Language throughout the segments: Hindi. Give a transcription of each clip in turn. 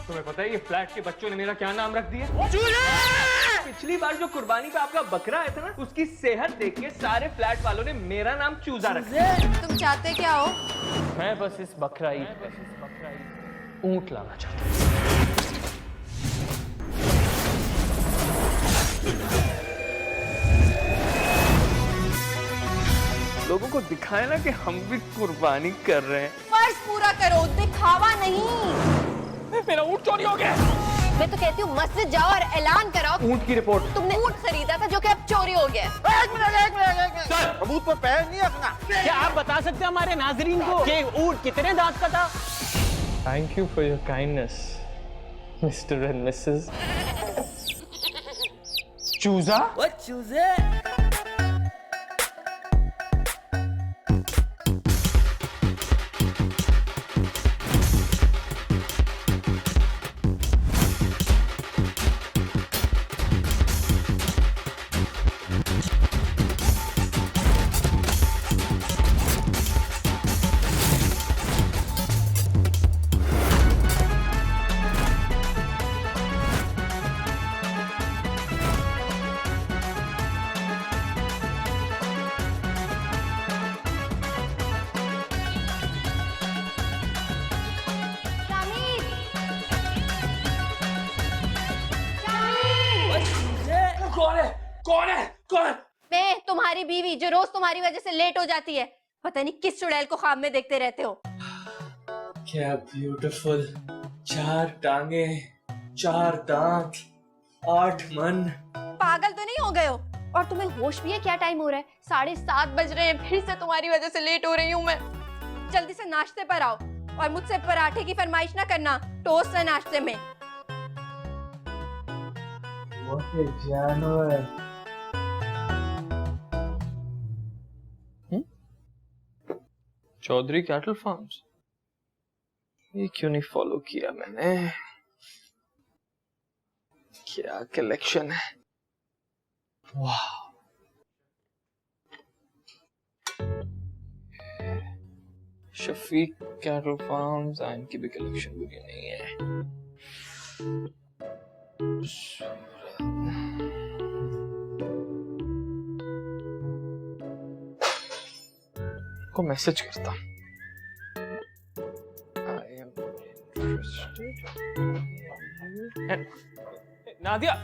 तुम्हें पता है ये फ्लैट के बच्चों ने मेरा क्या नाम रख दिया? पिछली बार जो कुर्बानी पे आपका बकरा आया था ना, उसकी सेहत देख के सारे फ्लैट वालों ने मेरा नाम चूजा रखा। तुम चाहते क्या हो? मैं बस इस बकरा ईद पे ऊंट लाना चाहता हूँ। लोगों को दिखाए ना कि हम भी कुर्बानी कर रहे हैं। फर्ज पूरा करो, दिखावा नहीं। मेरा ऊंट चोरी हो गया। मैं तो कहती हूँ मस्जिद जाओ और ऐलान कराओ। ऊंट की रिपोर्ट। तुमने ऊंट खरीदा था जो कि अब चोरी हो गया। एक मिनट। सर, सबूत पर पैर नहीं रखना। क्या आप बता सकते हैं हमारे नाजरीन को कि ऊंट कितने दांत का था? Thank you for your kindness, Mr. and Mrs. चूजा? What चूजे? कौन है? मैं तुम्हारी बीवी जो रोज तुम्हारी वजह से लेट हो जाती है। पता नहीं किस चुड़ैल को ख्वाब में देखते रहते हो। क्या ब्यूटीफुल। 4 टांगे, 4 दांत, 8 मन। पागल तो नहीं हो गए हो? और तुम्हें होश भी है? क्या टाइम हो रहा है? 7:30 बज रहे हैं। फिर से तुम्हारी वजह से लेट हो रही हूँ मैं। जल्दी से नाश्ते पर आओ और मुझसे पराठे की फरमाइश ना करना। टोस्ट है नाश्ते में। जानवर। चौधरी कैटल फार्म्स, ये क्यों नहीं फॉलो किया मैंने? क्या कलेक्शन है। वाह, शफीक कैटल फार्म्स, इनकी भी कलेक्शन बुरी नहीं है। को मैसेज करता। I am interested in... Nadia,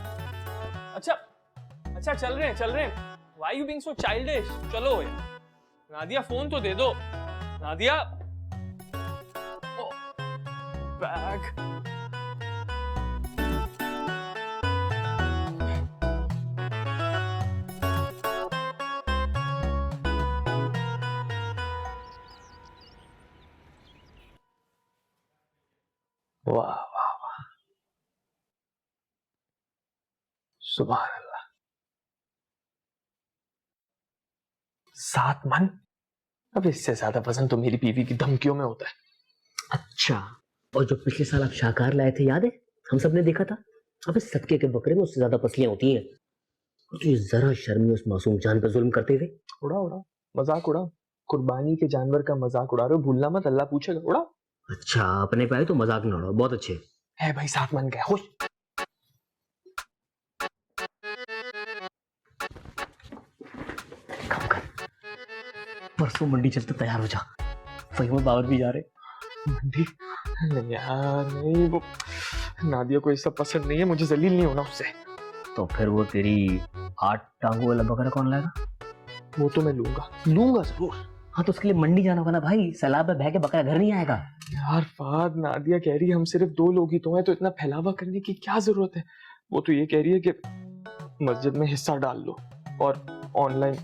अच्छा चल रहे हैं। Why you being so childish? चलो यार, नादिया फोन तो दे दो। नादिया, बैग। वाह वाह वाह, सुभान अल्लाह। 7 मन। अब इससे ज्यादा वजन तो मेरी बीवी की धमकियों में होता है। अच्छा, और जो पिछले साल आप शाहकार लाए थे याद है? हम सब ने देखा था। अब इस सदके के बकरे में उससे ज्यादा पसलियां होती हैं। तो ये जरा शर्म उस मासूम जान पर जुल्म करते हुए। उड़ा मजाक उड़ा। कुर्बानी के जानवर का मजाक उड़ा रहे हो, भूलना मत, अल्लाह पूछेगा। उड़ा। अच्छा, अपने पे आए तो मजाक न उड़ाओ। बहुत अच्छे है भाई, 7 मन गए। खुश। काम कर, परसों मंडी चलते तैयार हो जा। फहीम और बाबर भी जा रहे। मंडी? नहीं यार, नहीं, वो नादिया को ये सब पसंद नहीं है। मुझे जलील नहीं होना उससे। तो फिर वो तेरी 8 टांगों वाला बकरा कौन लाएगा? वो तो मैं लूंगा जरूर। हाँ, तो उसके लिए मंडी जाना होगा ना भाई। सैलाब में बह के बकरा घर नहीं आएगा। यार फाद, नादिया कह रही है हम सिर्फ 2 लोग ही तो हैं, तो इतना फैलावा करने की क्या जरूरत है। वो तो ये कह रही है कि मस्जिद में हिस्सा डाल लो और ऑनलाइन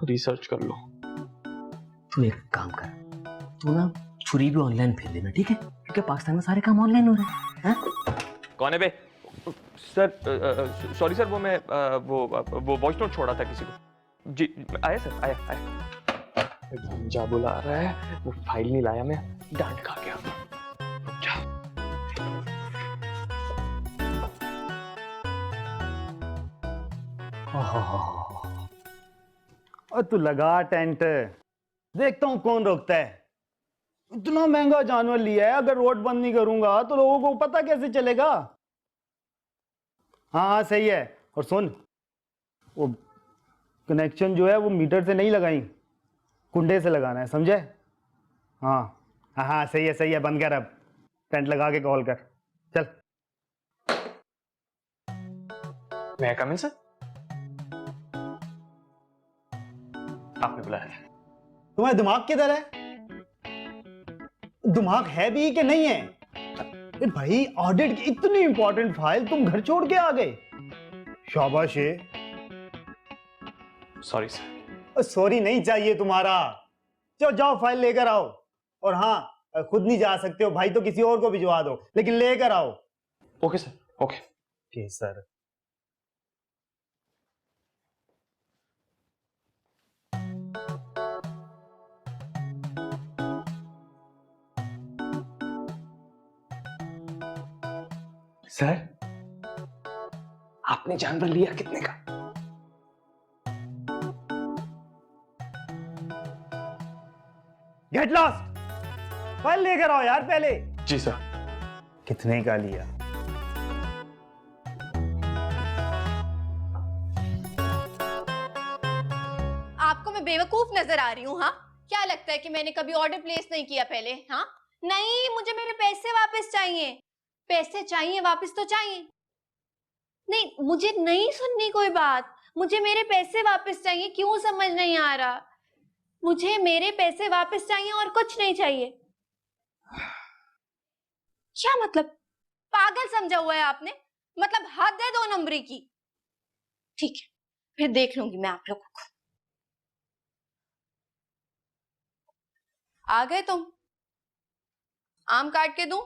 रिसर्च कर लो। तू एक काम कर, तू ना छुरी भी ऑनलाइन भेज लेना, ठीक है? क्योंकि पाकिस्तान में सारे काम ऑनलाइन हो रहे हैं। कौन है बे? सर, सॉरी सर, वो मैं वो वॉइस नोट छोड़ा था किसी को। जी आया सर, आया। जा बुला रहा है, वो फाइल नहीं लाया, मैं डांट खा गया। जा। और तू लगा टेंट, देखता हूँ कौन रोकता है। इतना महंगा जानवर लिया है, अगर रोड बंद नहीं करूंगा तो लोगों को पता कैसे चलेगा? हाँ हाँ सही है। और सुन, वो कनेक्शन जो है वो मीटर से नहीं लगाई, कुंडे से लगाना है, समझे? हाँ हाँ हाँ सही है, बंद कर अब, टेंट लगा के कॉल कर, चल। मैं कम इन सर? आपने बुलाया था? तुम्हारा दिमाग किधर है? दिमाग है भी कि नहीं है? अरे भाई, ऑडिट की इतनी इंपॉर्टेंट फाइल तुम घर छोड़ के आ गए। शाबाश है। Sorry sir. सॉरी नहीं चाहिए तुम्हारा, जाओ जाओ फाइल लेकर आओ। और हाँ, खुद नहीं जा सकते हो भाई तो किसी और को भिजवा दो, लेकिन लेकर आओ। Okay sir, okay. Okay sir. Sir, आपने जानवर लिया कितने का? गेट लॉस्ट, फाइल लेकर आओ यार पहले। जी सर। कितने का लिया? आपको मैं बेवकूफ नजर आ रही हूँ? हाँ, क्या लगता है कि मैंने कभी ऑर्डर प्लेस नहीं किया पहले? हाँ नहीं, मुझे मेरे पैसे वापस चाहिए। पैसे चाहिए, वापस तो चाहिए। नहीं, मुझे नहीं सुननी कोई बात, मुझे मेरे पैसे वापस चाहिए। क्यों समझ नहीं आ रहा? मुझे मेरे पैसे वापस चाहिए और कुछ नहीं चाहिए। क्या मतलब? पागल समझा हुआ है आपने? मतलब हद है 2 नंबरी की। ठीक है, फिर देख लूंगी मैं आप लोगों को। आ गए तुम? आम काट के दूं?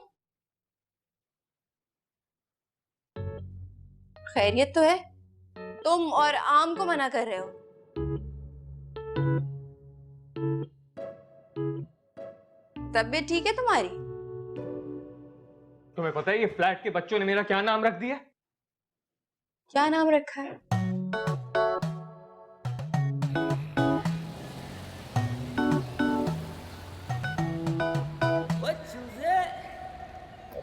खैरियत तो है? तुम और आम को मना कर रहे हो? तबीयत ठीक है तुम्हारी? तुम्हें पता है ये फ्लैट के बच्चों ने मेरा क्या नाम रख दिया? क्या नाम रखा है?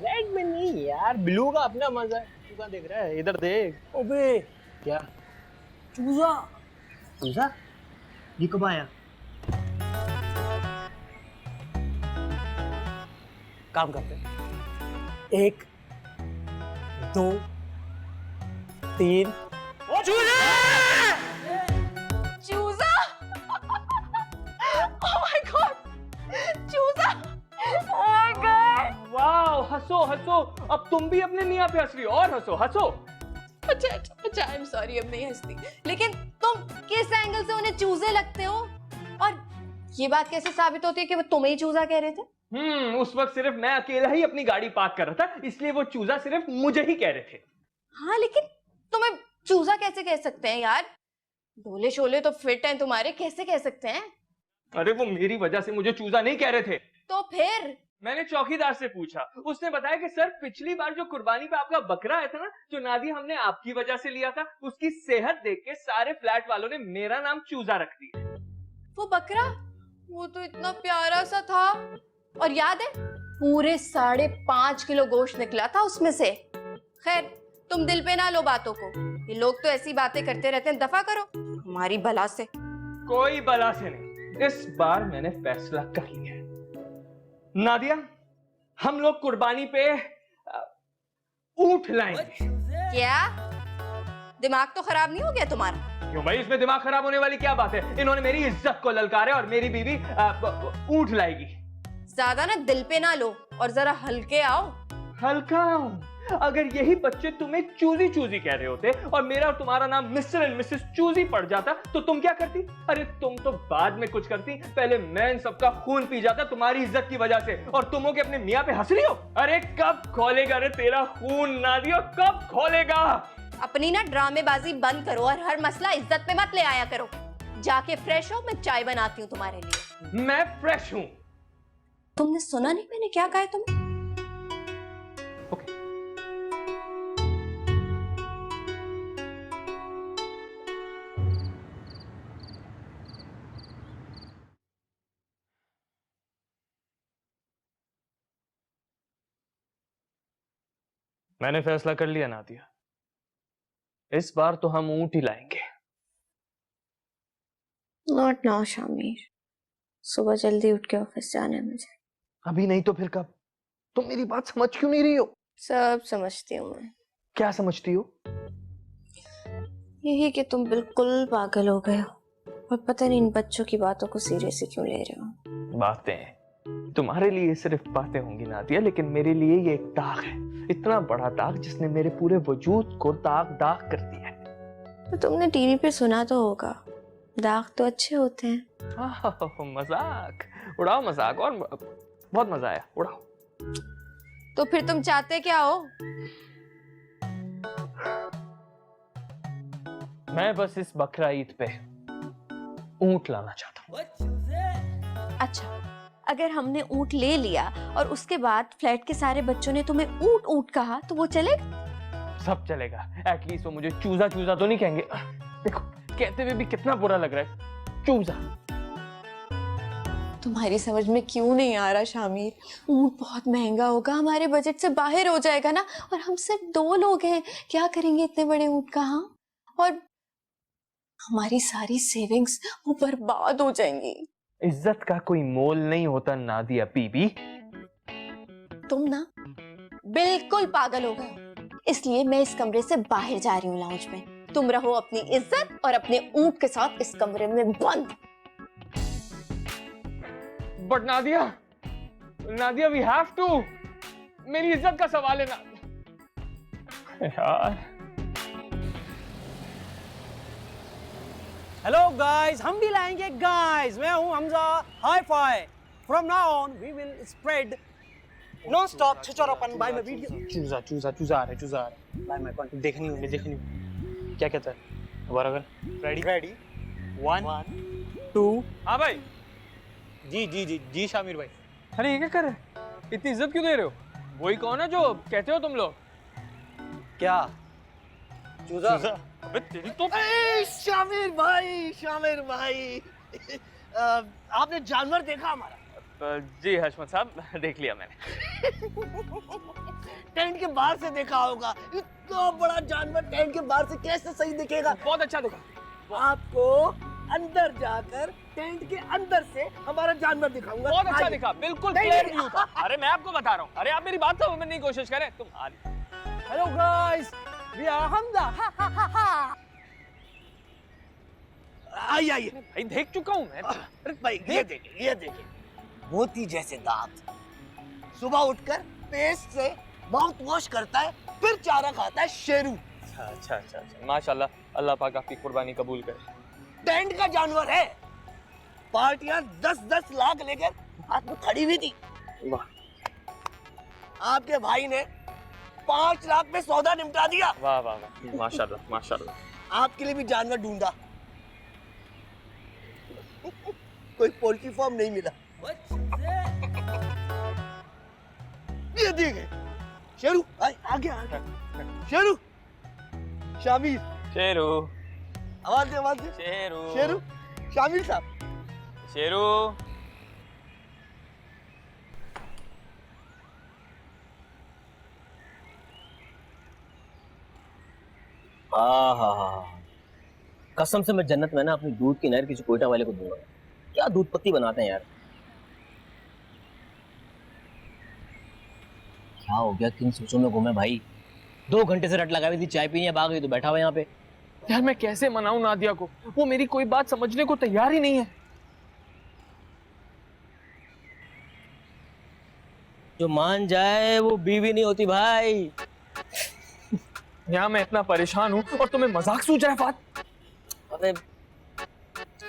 रेड में नहीं यार, ब्लू का अपना मजा है। तू क्या देख रहा है? इधर देख। ओबे, क्या? चूजा। चूजा? ये कब आया? काम करते हैं। 1 2 3। चूजा! Oh my God! चूजा! Oh my God! वाह, हंसो हंसो, अब तुम भी अपने मियाँ पे हंस रही हो, और हंसो हंसो। अच्छा, आई एम सॉरी, अब नहीं हंसती। लेकिन तुम किस एंगल से उन्हें चूजे लगते हो? और ये बात कैसे साबित होती है कि वो तुम्हें ही चूजा कह रहे थे? उस वक्त सिर्फ मैं अकेला ही अपनी गाड़ी पार्क कर रहा था, इसलिए वो चूजा सिर्फ मुझे ही कह रहे थे। हाँ, लेकिन तुम्हें चूजा कैसे कह सकते हैं यार? डोले शोले तो फिट हैं तुम्हारे, कैसे कह सकते हैं? अरे वो मेरी वजह से मुझे चूजा नहीं कह रहे थे। तो फिर? मैंने चौकीदार से पूछा, उसने बताया कि सर पिछली बार जो कुर्बानी पे आपका बकरा आया था ना, जो नादिया हमने आपकी वजह से लिया था, उसकी सेहत देख के सारे फ्लैट वालों ने मेरा नाम चूजा रख दिया। वो बकरा, वो तो इतना प्यारा सा था। और याद है, पूरे 5.5 किलो गोश्त निकला था उसमें से। खैर, तुम दिल पे ना लो बातों को, ये लोग तो ऐसी बातें करते रहते हैं, दफा करो हमारी बला से। कोई बला से नहीं, इस बार मैंने फैसला कर लिया है। नादिया, हम लोग कुर्बानी पे ऊंट लाएंगे। क्या दिमाग तो खराब नहीं हो गया तुम्हारा? क्यों भाई, इसमें दिमाग खराब होने वाली क्या बात है? इन्होंने मेरी इज्जत को ललकारा और मेरी बीवी ऊंट लाएगी। ज्यादा ना दिल पे ना लो और जरा हल्के आओ। हल्का हूं? अगर यही बच्चे तुम्हें चूजी चूजी कह रहे होते और मेरा और तुम्हारा नाम मिस्टर एंड मिसेस चूजी पड़ जाता तो तुम क्या करती? अरे तुम तो बाद में कुछ करती, पहले मैं इन सबका खून पी जाता तुम्हारी इज्जत की वजह से, और तुम हो के अपने मियाँ पे हंस रही हो। अरे कब खोलेगा रे तेरा खून नादिया, कब खोलेगा? अपनी ना ड्रामेबाजी बंद करो और हर मसला इज्जत पे मत ले आया करो। जाके फ्रेश हो, मैं चाय बनाती हूँ तुम्हारे लिए। मैं फ्रेश हूँ। तुमने सुना नहीं मैंने क्या कहा है तुम्हें? ओके। मैंने फैसला कर लिया नादिया, इस बार तो हम ऊंट ही लाएंगे। नॉट नाउ शामिर, सुबह जल्दी उठ के ऑफिस जाना है मुझे। अभी नहीं तो फिर कब? तुम मेरी बात समझ क्यों नहीं रही हो? सब समझती हूँ मैं। क्या समझती हो? यही कि तुम बिल्कुल पागल हो गए हो और पता नहीं इन बच्चों की बातों को सीरियसली क्यों ले रहे हो। बातें तुम्हारे लिए सिर्फ बातें होंगी नादिया, लेकिन मेरे लिए ये एक दाग है, इतना बड़ा दाग जिसने मेरे पूरे वजूद को दाग दाग कर दिया है। तो तुमने टीवी पे सुना तो होगा, दाग तो अच्छे होते हैं। मजाक उड़ाओ, मजाक, और बहुत मजा आया, उड़ाओ। तो फिर तुम चाहते क्या हो? मैं बस इस बकरा ईद पे ऊंट लाना चाहता हूँ। अच्छा, अगर हमने ऊंट ले लिया और उसके बाद फ्लैट के सारे बच्चों ने तुम्हें ऊंट ऊंट कहा तो वो चलेगा? सब चलेगा, एटलीस्ट वो मुझे चूजा चूजा तो नहीं कहेंगे। देखो कहते हुए भी कितना बुरा लग रहा है, चूजा। तुम्हारी समझ में क्यों नहीं आ रहा शामिर? ऊंट बहुत महंगा होगा, हमारे बजट से बाहर हो जाएगा ना, और हम सिर्फ 2 लोग हैं, क्या करेंगे इतने बड़े ऊंट का? हाँ, और हमारी सारी सेविंग्स वो बर्बाद हो जाएंगी। इज्जत का कोई मोल नहीं होता नादिया बीबी। तुम ना बिल्कुल पागल हो गए हो, इसलिए मैं इस कमरे से बाहर जा रही हूँ लाउंज में। तुम रहो अपनी इज्जत और अपने ऊंट के साथ इस कमरे में बंद। But Nadia, Nadia we have to, मेरी इज्जत का सवाल है ना यार। हेलो गाइस, हम भी लाएंगे गाइस। मैं हूं Hamza, hi fi. From now on we will spread non stop छिछोरापन बाय माय वीडियो। चूजा चूजा चूजा आ रहा है, चूजा आ रहा है। बाय माय कंटेंट देखनी होगी, देखनी होगी। क्या कहता है? दोबारा कर। Ready ready 1 2। हाँ भाई। जी जी जी जी शामिर भाई। अरे ये क्या कर रहे हो? इतनी इज्जत क्यों दे रहे हो? वही कौन है जो कहते हो तुम लोग? क्या चूजा? अबे तेरी तो शामिर भाई आपने जानवर देखा हमारा? जी हशमत साहब, देख लिया मैंने। टेंट के बाहर से देखा होगा, इतना बड़ा जानवर टेंट के बाहर से कैसे सही दिखेगा? बहुत अच्छा दिखा। आपको अंदर जाकर टेंट के अंदर से हमारा जानवर दिखाऊंगा। बहुत अच्छा आइए। दिखा, बिल्कुल नहीं, क्लियर नहीं। व्यू था। अरे मैं आपको बता रहा हूँ, अरे आप मेरी बात समझने की कोशिश करें। तुम hello guys, we are Hamza. आइए आइए भाई देख चुका हूँ मैं। अरे भाई ये देखिए मोती जैसे दांत। सुबह उठकर पेस्ट से माउथ वॉश करता है, फिर चारा खाता है शेरू। अच्छा, माशाल्लाह, अल्लाह पाक आपकी कुर्बानी कबूल करे। टेंट का जानवर है। पार्टियां 10-10 लाख लेकर हाथ में खड़ी हुई थी। आपके भाई ने 5 लाख में सौदा निपटा दिया। वाह वाह वाह, माशाल्लाह माशाल्लाह। आपके लिए भी जानवर ढूंढा, कोई पोल्ट्री फार्म नहीं मिला। ये देखिए शेरू, आगे शेरू, शामिर, शेरू, आवाज दे शेरू, शेरू, शामिर साहब। शेरू। कसम से मैं जन्नत में ना अपनी दूध की नहर किसी कोयटा वाले को दूंगा। क्या दूध पत्ती बनाते हैं यार। क्या हो गया, किन सोचों में घूमे भाई? 2 घंटे से रट लगा हुई थी, चाय पीने अब आ गई तो बैठा हुआ यहाँ पे। यार मैं कैसे मनाऊं नादिया को, वो मेरी कोई बात समझने को तैयार ही नहीं है। जो मान जाए वो बीवी नहीं होती भाई। यहाँ मैं इतना परेशान हूँ और तुम्हें मजाक सूझ रहा है फात? अबे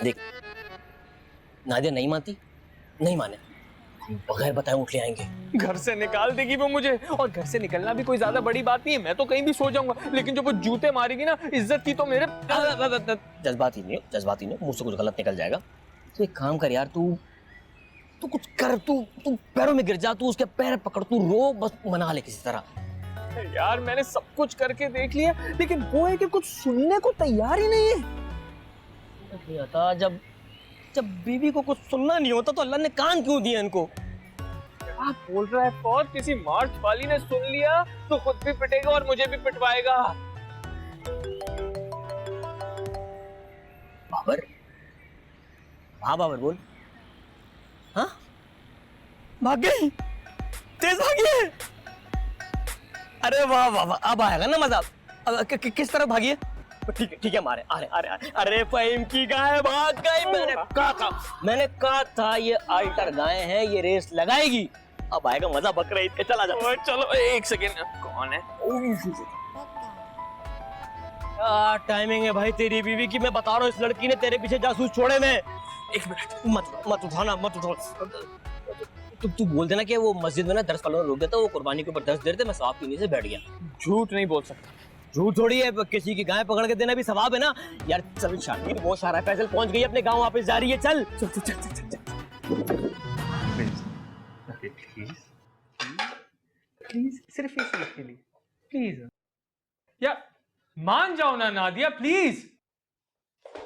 देख, नादिया नहीं मानती, नहीं माने, बगैर बताए उठ ले आएंगे। घर से निकाल देगी वो मुझे, और घर से निकलना भी कोई ज्यादा बड़ी बात नहीं है, मैं तो कहीं भी सो जाऊंगा, लेकिन जब वो जूते मारेगी ना, इज्जत की तो मेरे। जज्बाती नहीं हो, मुझ से कुछ गलत निकल जाएगा। तो एक काम कर यार, तू कुछ कर, तू पैरों में गिर जा, तू उसके पैर पकड़, तू रो, बस मना ले किसी तरह। यार मैंने सब कुछ करके देख लिया, लेकिन वो है कि कुछ सुनने को तैयार ही नहीं है। नहीं आता, जब बीवी को कुछ सुनना नहीं होता तो अल्लाह ने कान क्यों दिए इनको? क्या बोल रहा है फौज? किसी मार्च वाली ने सुन लिया तो खुद भी पिटेगा और मुझे भी पिटवाएगा। बाबर, हाँ बाबर बोल। हाँ भाग गई, तेज भागी है। अरे वाह वाह वाह, अब आएगा ना मजा। अब किस तरफ भागी है? ठीक है मारे। अरे फहीम की गाय भाग गई। मैंने कहा था ये अल्टर गाय है, ये रेस लगाएगी। अब आएगा मजा बकरा ईद का। चला जा। चलो एक सेकेंड, कौन है? क्या टाइमिंग है भाई तेरी बीवी की। मैं बता रहा हूँ इस लड़की ने तेरे पीछे जासूस छोड़े में। एक मिनट, मत उठाओ। तू बोल देना कि वो मस्जिद में ना दर्स वालों ने रोक देता, वो कुर्बानी के ऊपर दर्स दे रहे थे, मैं सवाब पीने से बैठ गया। झूठ नहीं बोल सकता। झूठ थोड़ी है, किसी की गाय पकड़ के देना भी सवाब है ना यार। चल शादी बहुत सारा फैसल पहुंच गई, अपने गांव वापस जा रही है। चल प्लीज सिर्फ इस चीज के लिए प्लीज यार, मान जाओ ना नादिया प्लीज।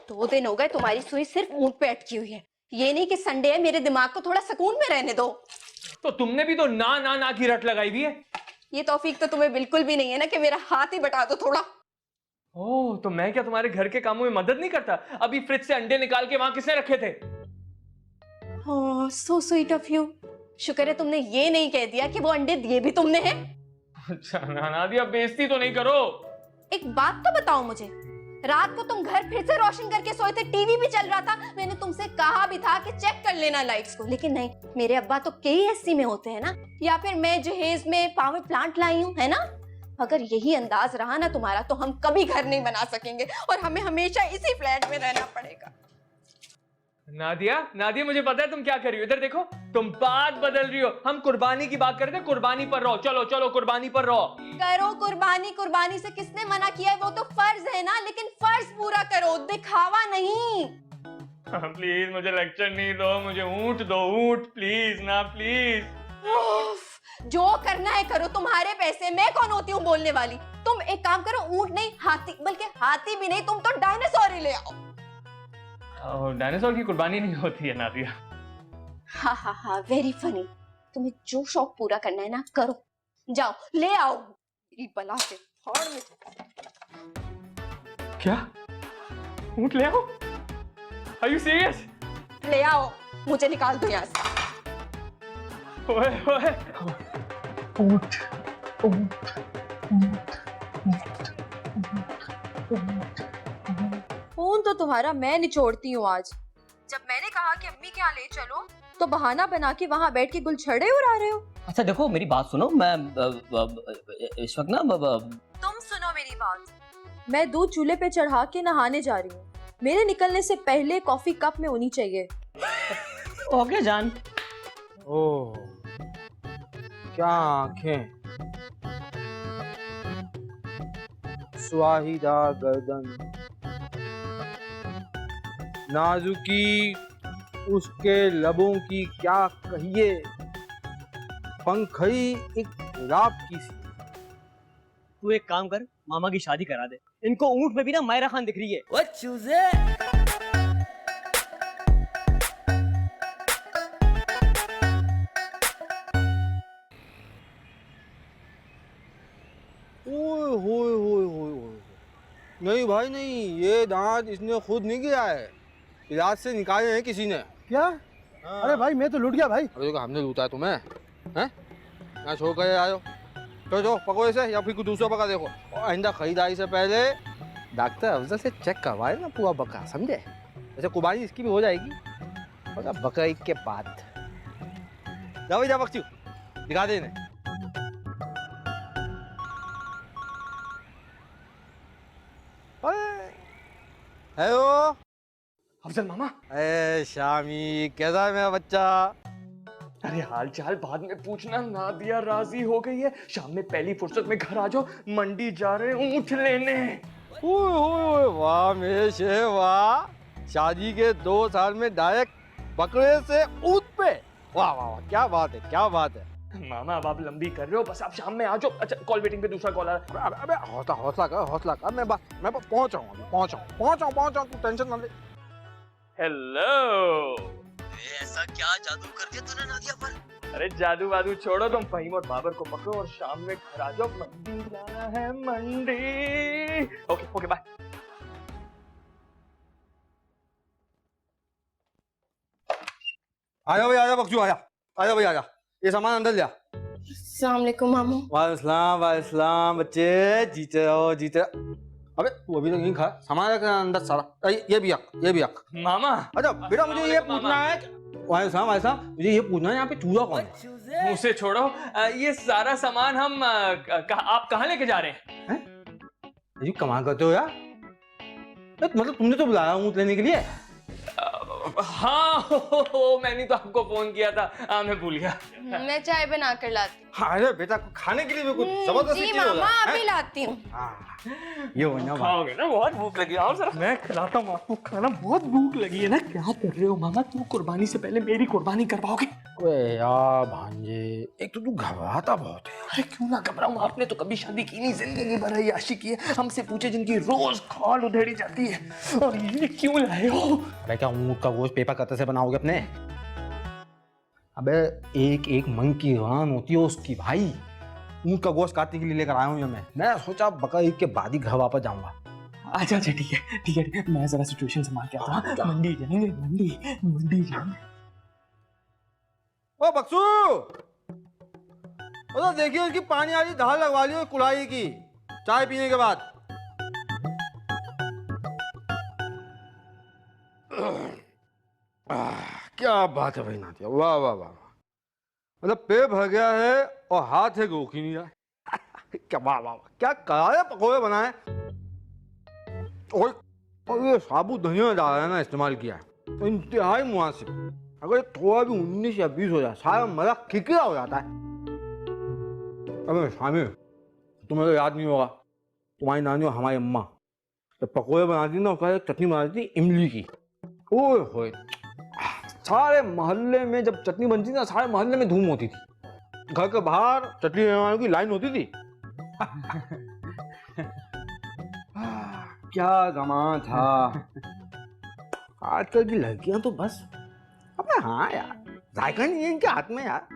2 दिन हो गए तुम्हारी सुई सिर्फ ऊंट पे अटकी हुई है। ये नहीं कि संडे है, मेरे दिमाग को थोड़ा सुकून में रहने दो। तो तुमने भी तो ना की रट लगाई हुई है। ये तौफीक तो तुम्हें बिल्कुल भी नहीं है ना कि मेरा हाथ ही बटा दो थोड़ा। ओह, तो मैं क्या तुम्हारे घर के कामों में मदद नहीं करता? अभी फ्रिज से अंडे निकाल के वहां किसने रखे थे? ओह सो स्वीट ऑफ यू। शुक्र है तुमने ये नहीं कह दिया कि वो अंडे दिए भी तुमने हैं। अच्छा नादिया, बेइज्जती तो नहीं करो। एक बात तो बताओ मुझे, रात को तुम घर फिर से रोशन करके सोए थे, टीवी भी चल रहा था, मैंने तुमसे कहा भी था कि चेक कर लेना लाइट्स को, लेकिन नहीं। मेरे अब्बा तो KSC में होते हैं ना, या फिर मैं जहेज में पावर प्लांट लाई हूँ, है ना। अगर यही अंदाज रहा ना तुम्हारा तो हम कभी घर नहीं बना सकेंगे और हमें हमेशा इसी फ्लैट में रहना पड़ेगा। नादिया मुझे पता है तुम क्या कर रही हो। इधर देखो, तुम बात बदल रही हो। हम कुर्बानी की बात कर रहे थे, कुर्बानी पर रहो। चलो कुर्बानी पर रहो। करो कुर्बानी से किसने मना किया है? वो तो फर्ज है ना, लेकिन फर्ज पूरा करो, दिखावा नहीं। प्लीज मुझे लेक्चर नहीं दो, मुझे ऊंट दो, ऊंट प्लीज ना, प्लीज। जो करना है करो, तुम्हारे पैसे, मैं कौन होती हूँ बोलने वाली। तुम एक काम करो, ऊंट नहीं हाथी, बल्कि हाथी भी नहीं, तुम तो डायनासोर ही ले आओ। डायनासोर की कुर्बानी नहीं होती है नादिया। हाँ वेरी फनी। तुम्हें जो शौक पूरा करना है ना करो, जाओ ले आओ। मेरी बला से फाड़ में। क्या? ऊंट ले आओ? Are you serious? ले आओ, मुझे निकाल दो यहाँ से। ओए ऊंट। फोन तो तुम्हारा मैं निचोड़ती हूँ आज। जब मैंने कहा कि अम्मी के यहाँ ले चलो तो बहाना बना के वहाँ बैठ के गुलछड़े उड़ा रहे हो। अच्छा देखो मेरी बात सुनो, मैं इस वक्त ना तुम सुनो मेरी बात। मैं दूध चूल्हे पे चढ़ा के नहाने जा रही हूँ। मेरे निकलने से पहले कॉफी कप में होनी चाहिए। ओके जान। ओह क्या आंखें, सुवाहिदार गर्दन, नाजुकी उसके लबों की क्या कहिए, पंखड़ी एक गुलाब की सी। तू एक काम कर, मामा की शादी करा दे। इनको ऊंट में भी ना मायरा खान दिख रही है। वो चूजे। ओए होए होए होए होए। नहीं भाई नहीं, ये दांत इसने खुद नहीं गिरा है, इलाज से निकाले हैं किसी ने। क्या? अरे भाई मैं तो लूट गया भाई। अरे हमने लूटा है तुम्हें, हैं? यहाँ छोड़ कर आयो। तो पको इसे या फिर कुछ दूसरा पका देखो। और आइंदा खरीदारी से पहले डॉक्टर अफजल से चेक करवाए ना पूरा बकरा, समझे? जैसे कुर्बानी इसकी भी हो जाएगी, और बकरा ईद के बाद। जाओ जा बख्शू, दिखा दे इन्हें। हेलो अफजल मामा। ए शामी, कैसा है मेरा बच्चा? अरे हाल चाल बाद में पूछना, नादिया राजी हो गई है। शाम में पहली फुर्सत में घर आ जाओ, मंडी जा रहे हैं ऊंट लेने। ओए वाह मेरे शेर वाह, शादी के 2 साल में डायरेक्ट बकरे से ऊंट पे। वाह वाह वाह, क्या बात है, क्या बात है। मामा अब आप लंबी कर रहे हो, बस आप शाम में आ जाओ। अच्छा कॉल वेटिंग पे दूसरा कॉल आ रहा है। अबे हौसला कर। मैं पहुंच रहा हूँ, तू टेंशन ना ले। हेलो। ऐसा क्या जादू कर दिया तूने नादिया पर? अरे जादू वादू छोड़ो, तुम फहीम और बाबर को पकड़ो और शाम में घर आ जाओ, मंडी जाना है मंडी। Okay okay bye. आजा भाई आजा बख्शू आजा, आजा भाई आजा, ये सामान अंदर लिया। अस्सलाम वालेकुम मामू। वालेकुम बच्चे, जीते रहो जीते रहो। अबे तू अभी तक नहीं खा, सामान रख अंदर सारा। ये भी रख, ये भी रख। मामा अच्छा बेटा मुझे ये पूछना है, वालेकुम मुझे ये पूछना है यहाँ पे चूजा कौन है? उसे छोड़ो, ये सारा सामान हम आप कहाँ लेके जा रहे हैं? ये कमाल करते हो यार, मतलब तुमने तो बुलाया ऊँट लेने के लिए? हाँ हो, मैंने तो आपको फोन किया था, मैं भूल गया। मैं चाय बना कर लाती हूँ। हाँ अरे बेटा खाने के लिए भी कुछ जबरदस्ती जी चीज़ हो मामा जाए, अभी हैं? लाती हूँ। ये हो ना खाओगे ना, बहुत भूख लगी। आओ जरा मैं खिलाता हूँ आपको खाना, बहुत भूख लगी है ना। क्या कर रहे हो मामा, तू कुर्बानी से पहले मेरी कुर्बानी करवाओगे? ओए यार भांजे, एक तो तू घबराता बहुत है। अरे क्यों ना घबराऊं, आपने तो कभी शादी की नहीं, जिंदगी भर याशी की है। हमसे पूछे जिनकी रोज खाल उधेड़ी जाती है, और ये क्यों लाए हो? अरे क्या ऊँट का गोश्त पेपर कत्ते से बनाओगे अपने? अबे एक एक मन की रान होती है उसकी भाई। ऊँट का गोश्त काटने के लिए लेकर आया हूँ ये मैं सोचा बकरा ईद के बाद ही घर वापस जाऊंगा। अच्छा अच्छा ठीक है ठीक है ठीक है, मैं जरा सिचुएशन संभाल के आता हूँ। मंडी जाएंगे, मंडी जाएंगे। ओ बक्सू, तो देखिए उसकी पानी वाली धार लगवा ली कुल्हाड़ी की, चाय पीने के बाद। क्या बात है भाई नातिया, वाह वाह वाह, मतलब पेट भर गया है और हाथ है रोक ही नहीं रहा। क्या वाह वाह वाह, क्या करारे पकौड़े बनाए, और ये साबुत धनिया डाला है ना, इस्तेमाल किया है तो इंतहाई मुनासिब। अगर थोड़ा भी 19 या 20 हो जाए सारा मजा खिकरा हो जाता है। अबे शामिर, तुम्हें तो याद नहीं होगा, तुम्हारी नानी और हमारी अम्मा जब पकौड़े बनाती ना, उसका एक चटनी बनाती थी इमली की। ओए होए, सारे मोहल्ले में जब चटनी बनती थी ना, सारे मोहल्ले में धूम होती थी। घर के बाहर चटनी लेने वालों की लाइन होती थी। क्या जमाना था। आजकल की लड़कियां तो बस, अबे हाँ यार, जायका नहीं है इनके हाथ में यार,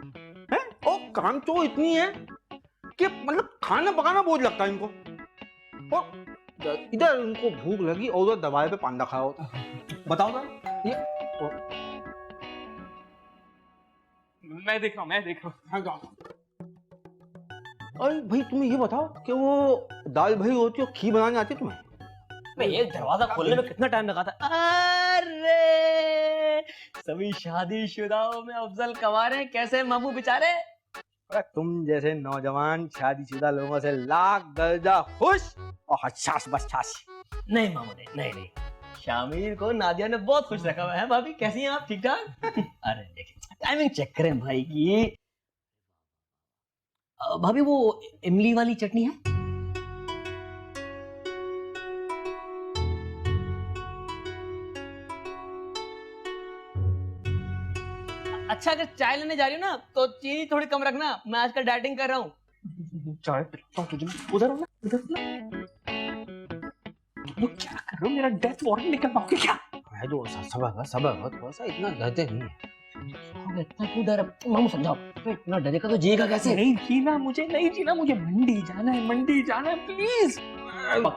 हैं? और काम तो इतनी है कि मतलब खाना पकाना बोझ लगता है इनको, और इधर इनको भूख लगी और उधर दवाई पे पांडा खाया होता। बताओ ना ये। मैं देख रहा हूँ। अरे भाई तुम्हें ये बताओ कि वो दाल भाई होती है, खीर बनाने आती है तुम्हें? ये दरवाजा खोलने में कितना टाइम लगा था? अरे सभी शादीशुदाओं में अफजल कमा रहे हैं, कैसे मामू बेचारे? अरे तुम जैसे नौजवान शादीशुदा लोगों से लाख दर्जा खुश और हसास बसास। नहीं मामू नहीं, शामिर को नादिया ने बहुत खुश रखा हुआ है। भाभी कैसी हैं आप, ठीक ठाक? अरे देखिए टाइमिंग चेक करें भाई की। भाभी वो इमली वाली चटनी है? अच्छा अगर चाय लेने जा रही हो ना तो चीनी थोड़ी कम रखना, मैं आजकल डाइटिंग कर रहा हूँ। चाय पिलाता हूँ तुझे, उधर हो ना, उधर हो ना। लोग क्या कर रहे हो, मेरा डेथ वारंट निकलवाओगे क्या? मैं जो सबर थोड़ा सा, इतना डरते नहीं है। इतना क्यों डर? मामू समझाओ, इतना डरेगा तो जिएगा कैसे? नहीं जीना मुझे मंडी जाना है प्लीज।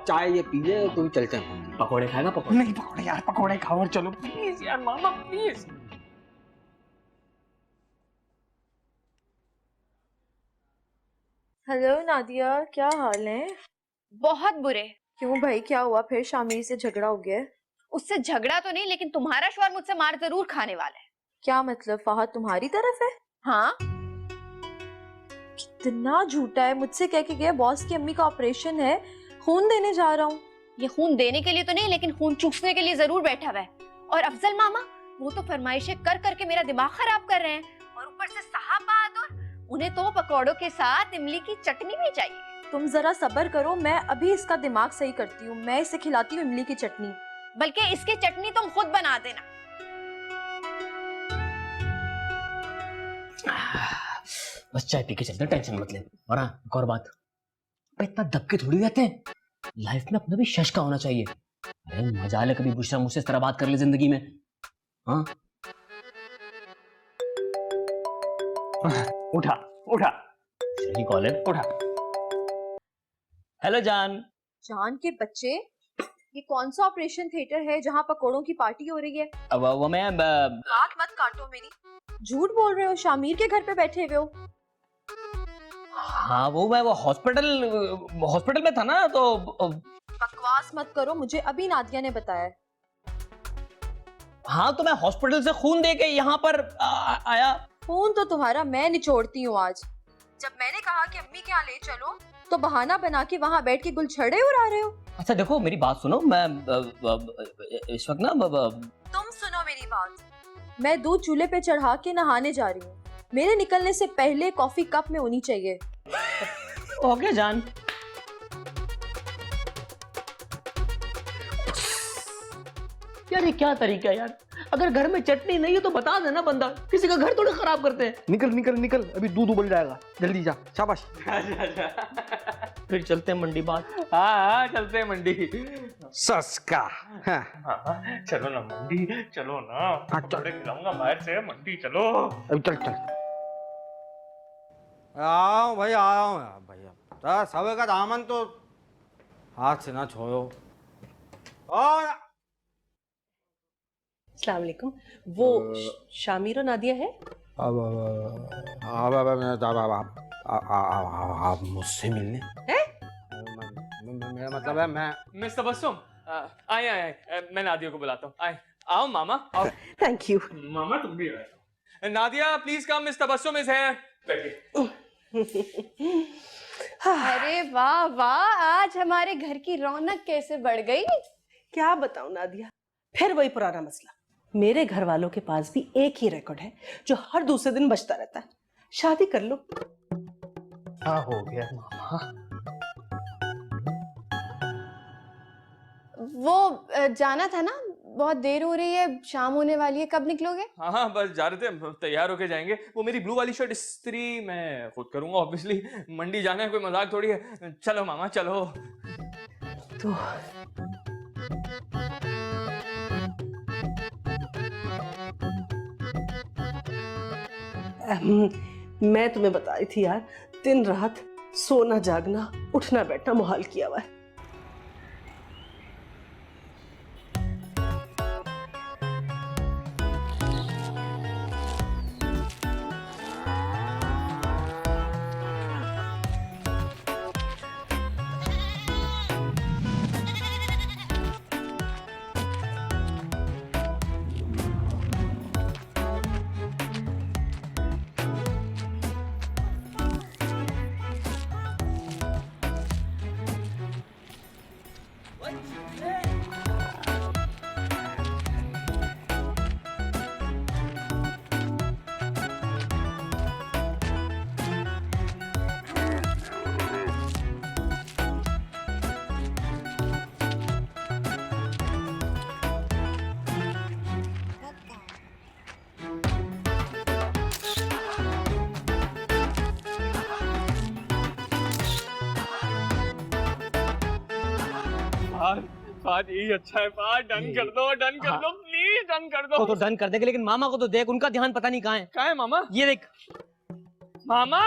चाय ये पी ले तो चलते हैं। पकोड़े खाएगा? पकोड़े नहीं पकौड़े यार, पकौड़े खाओ और चलो प्लीज यार मामा प्लीज। हेलो नादिया, क्या हाल है? बहुत बुरे। क्यों भाई, क्या हुआ? फिर शामिर से झगड़ा हो गया? उससे झगड़ा तो नहीं, लेकिन तुम्हारा शौहर मुझसे मार जरूर खाने वाला है। क्या मतलब, फहद तुम्हारी तरफ है? हाँ, कितना झूठा है। मुझसे कह के गया बॉस की अम्मी का ऑपरेशन है, खून देने जा रहा हूँ। ये खून देने के लिए तो नहीं, लेकिन खून चूसने के लिए जरूर बैठा हुआ है। और अफजल मामा, वो तो फरमाइशें कर करके मेरा दिमाग खराब कर रहे हैं, और ऊपर से साहब बहादुर, उन्हें तो पकौड़ों के साथ इमली की चटनी भी चाहिए। तुम जरा सब्र करो, मैं अभी इसका दिमाग सही करती हूँ। मैं इसे खिलाती हूँ इमली की चटनी। बल्कि इसकी चटनी तुम खुद बना देना। बस चाय पी के चलते, टेंशन मत ले। और हाँ, एक और बात, इतना दबके थोड़ी रहते हैं, लाइफ में अपना भी शश का होना चाहिए। अरे मजा ले कभी बुशरा मुझसे इस तरह बात कर ले जिंदगी में। हाँ उठा उठा सही कॉल है। उठा। हेलो जान। जान के बच्चे, ये कौन सा ऑपरेशन थिएटर है जहाँ पकोड़ों की पार्टी हो रही है? अब वो मैं बात मत काटो मेरी। झूठ बोल रहे हो, शामिर के घर पे बैठे हुए हो। हाँ वो मैं वो हॉस्पिटल में था ना, तो बकवास मत करो, मुझे अभी नादिया ने बताया है। हाँ तो मैं हॉस्पिटल से खून दे के यहाँ पर आया। खून तो तुम्हारा मैं निचोड़ती हूँ आज। जब मैंने कहा कि अम्मी के यहाँ ले चलो, तो बहाना बना के वहाँ बैठ के गुलछड़े उड़ा रहे हो। अच्छा देखो मेरी बात सुनो, मैं इस वक्त ना तुम सुनो मेरी बात। मैं दूध चूल्हे पे चढ़ा के नहाने जा रही हूँ। मेरे निकलने से पहले कॉफी कप में होनी चाहिए। ओके जान। यार ये क्या तरीका है यार, अगर घर में चटनी नहीं है तो बता देना बंदा, किसी का घर थोड़ा खराब करते हैं। निकल निकल निकल, अभी दूध उबल जाएगा, जल्दी जा, शाबाश। फिर चलते हैं मंडी बात। हाँ चलते हैं मंडी। सस्का। हाँ। हाँ चलो ना मंडी, चलो ना। हाँ, चल। कपड़े खिलाऊंगा बाहर से, मंडी चलो। अभी चल चल। आओ भाई, आओ भैया, सब का दामन तो हाथ से ना छोड़ो। और अस्सलाम वालेकुम। वो शामिर और नादिया है? आप मुझसे मिलने हैं? मेरा मतलब है मैं मिस तबस्सुम, आए आए आए, मैं नादिया को बुलाता हूँ। आए, आओ मामा आओ। Thank you. मामा तुम भी आए। Nadia please come, miss Tabassum is here. बैठिए। अरे वाह वाह, आज हमारे घर की रौनक कैसे बढ़ गई। क्या बताऊं नादिया, फिर वही पुराना मसला। मेरे घर वालों के पास भी एक ही रिकॉर्ड है जो हर दूसरे दिन बजता रहता है। शादी कर लो। क्या हो गया मामा? वो जाना था ना, बहुत देर हो रही है, शाम होने वाली है, कब निकलोगे? हाँ हाँ बस जा रहे थे, तैयार होके जाएंगे। वो मेरी ब्लू वाली शर्ट इस्त्री मैं खुद करूंगा ऑब्वियसली, मंडी जाना है, कोई मजाक थोड़ी है। चलो मामा चलो। तो मैं तुम्हें बताई थी यार, दिन रात सोना जागना उठना बैठना मुहाल किया हुआ है। बात यही अच्छा है, बात डन कर दो, डन कर दो प्लीज, डन कर दो। तो डन कर देंगे, लेकिन मामा को तो देख, उनका ध्यान पता नहीं कहाँ है। कहाँ है मामा? ये देख। मामा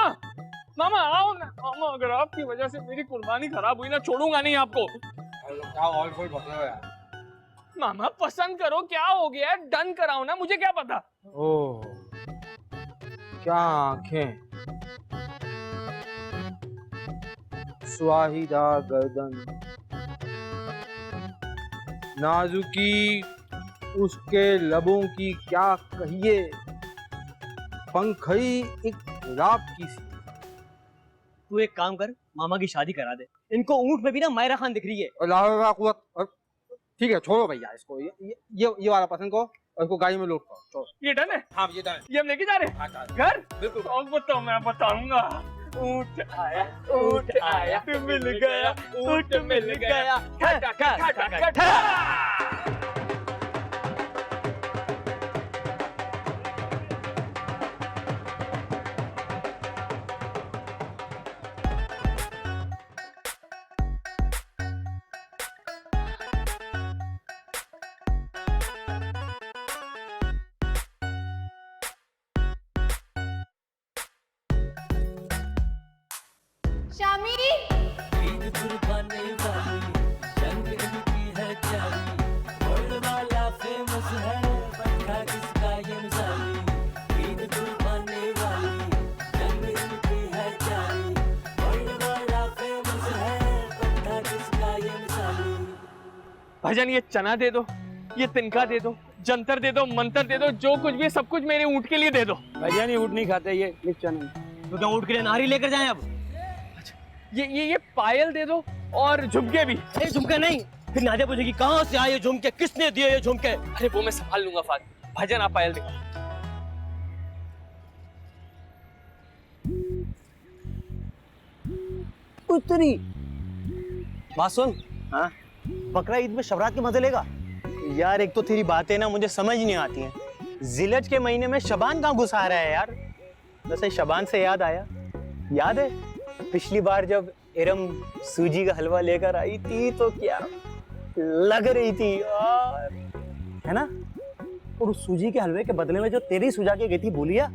मामा आओ ना मामा, अगर आपकी वजह से मेरी कुर्बानी खराब हुई ना, छोड़ूंगा नहीं आपको। क्या और कोई बता यार। मामा पसंद करो, क्या हो गया है, डन कराओ ना, मुझे क्या पता। ओह क्या आंखें, स्वाहिदा गर्दन, नाजुकी उसके लबों की क्या कहिए, पंखड़ी एक गुलाब की सी। तू एक काम कर, मामा की शादी करा दे। इनको ऊंट में भी ना मायरा खान दिख रही है। ठीक है छोड़ो भैया इसको, ये वाला पसंद को, और इसको गाड़ी में लोड करो। छोड़ो। ये डन है? हाँ ये डन है। ये हम लेके जा रहे हैं घर? बिल्कुल। अब तो मैं बताऊंगा। ऊंट आया, ऊंट आया, मिल गया, ऊंट मिल गया, ठा ठा ठा ठा ठा। भाईजान ये चना दे दो, ये तिनका दे दो, जंतर दे दो, मंतर दे दो, जो कुछ भी है सब कुछ मेरे ऊँट के लिए दे दो। भैया नहीं ऊँट नहीं खाते ये चना। तो क्या ऊँट के लिए नारी लेकर जाएं अब? ये पायल दे दो और झुमके भी। अरे झुमके नहीं, फिर नादिया पूछेगी कहाँ से आए ये झुमके, किसने दिए ये झुमके? अरे वो मैं संभाल लूंगा फाद। भाईजान आप पायल दे। उतरी बात सुन, हाँ बकरा ईद में शबरात के मजे लेगा? यार, एक तो तेरी बातें ना मुझे समझ नहीं आती हैं। जिलज के महीने में शबान कहाँ घुसा रहा है यार? वैसे शबान से याद आया, याद है पिछली बार जब इरम सूजी का हलवा लेकर आई थी तो क्या लग रही थी यार, है ना? और उस सूजी के हलवे के बदले में जो तेरी सुझा के गई थी भूलिया,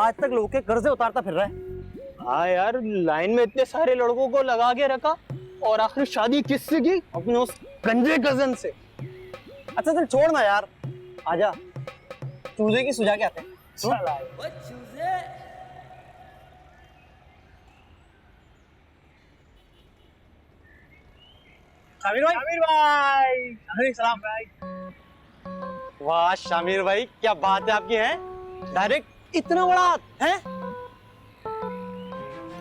आज तक लोगों के कर्जे उतारता फिर रहा है। हाँ यार, लाइन में इतने सारे लड़कों को लगा के रखा और आखिर शादी किससे की? अपने उस गंजे कजन से। अच्छा चल छोड़ ना यार, आजा चूजे की सुझा के आते हैं। शामिर भाई, सलाम भाई। वाह शामिर भाई, क्या बात है आपकी, है डायरेक्ट इतना बड़ा है।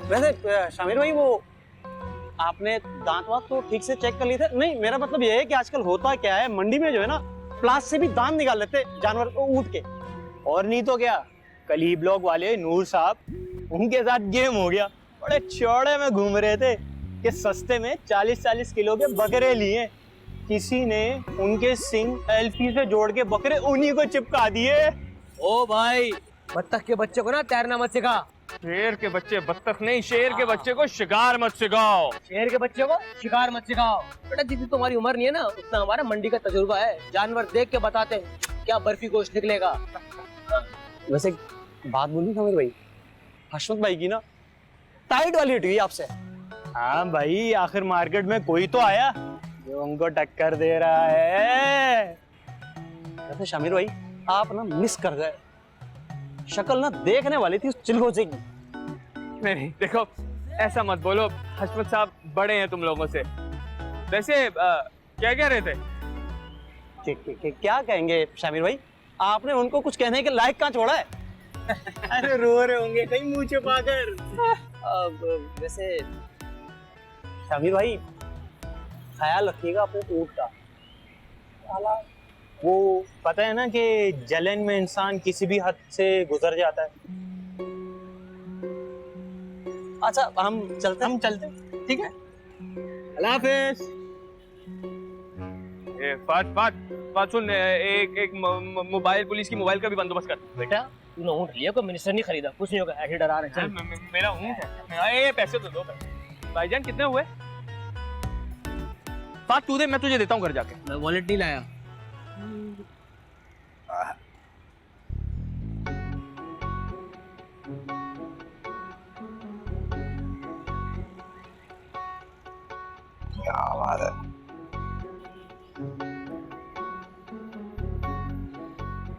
वैसे शामिर भाई, वो आपने दांत वांत तो ठीक से चेक कर लिए थे? नहीं, मेरा मतलब ये है कि आजकल होता क्या है, मंडी में जो है ना, प्लास से भी दांत निकाल लेते जानवर को ऊँट के। और नहीं तो क्या, कल ही ब्लॉक वाले नूर साहब, उनके साथ गेम हो गया। बड़े चौड़े में घूम रहे थे कि सस्ते में 40-40 किलो के बकरे लिए। किसी ने उनके सिंग एलपी से जोड़ के बकरे उन्हीं को चिपका दिए। ओ भाई, बत्तख के बच्चे को ना तैरना मत सिखा। शेर के बच्चे बत्तख नहीं, शेर के बच्चे को शिकार मत सिखाओ। शेर के बच्चे को शिकार मत सिखाओ। बेटा जितनी तुम्हारी उम्र नहीं है ना, उतना हमारा मंडी का तजुर्बा है। जानवर देख के बताते हैं क्या बर्फी गोश्त निकलेगा। वैसे बात बोली शामिर भाई, हशमत भाई की ना टाइट वाली हट गई आपसे। हाँ भाई, आखिर मार्केट में कोई तो आया जो उनको टक्कर दे रहा है। वैसे शामिर भाई, आप ना मिस कर गए। शक्ल ना देखने वाली थी उस चिलगोजे की। नहीं देखो, ऐसा मत बोलो, हशमत साहब बड़े हैं तुम लोगों से। वैसे क्या कह रहे थे? क्या कहेंगे शामिर भाई, आपने उनको कुछ कहने के लायक कहाँ छोड़ा है? अरे रो रहे होंगे कहीं मुंह छुपाकर। वैसे शामिर भाई, ख्याल रखिएगा अपने ऊँट का। वो पता है ना कि जलन में इंसान किसी भी हद से गुजर जाता है। अच्छा हम चलते ठीक है, अल्लाह हाफिज। बात सुन, एक मोबाइल, पुलिस की मोबाइल का भी बंदोबस्त कर। बेटा तूने ऊँट लिया, कोई मिनिस्टर नहीं खरीदा, कुछ नहीं होगा, ऐसे डरा रहे हैं। मेरा ऊँट है, पैसे तो दो। भाईजान कितने हुए? बात तू दे, मैं तुझे देता हूँ घर जाके। मैं वॉलेट नहीं लाया। क्या बात है।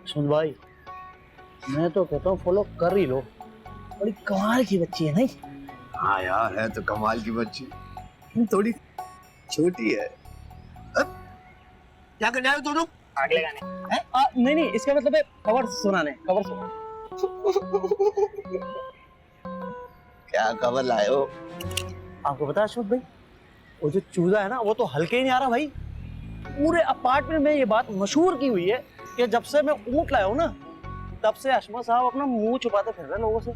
सुन भाई, मैं तो कहता हूँ फॉलो कर ही लो, बड़ी कमाल की बच्ची है नहीं? हाँ यार, है तो कमाल की बच्ची, थोड़ी छोटी है। क्या करने आए दोनों? आग लगाने? नहीं, इसका मतलब है खबर सुनाने। क्या खबर लाए हो? आपको पता है अशोक भाई, वो जो चूजा है ना, वो तो हल्के ही नहीं आ रहा भाई। पूरे अपार्टमेंट में ये बात मशहूर की हुई है कि जब से मैं ऊँट लाया हूँ ना, तब से हशमत साहब अपना मुंह छुपाते फिर रहे लोगों से।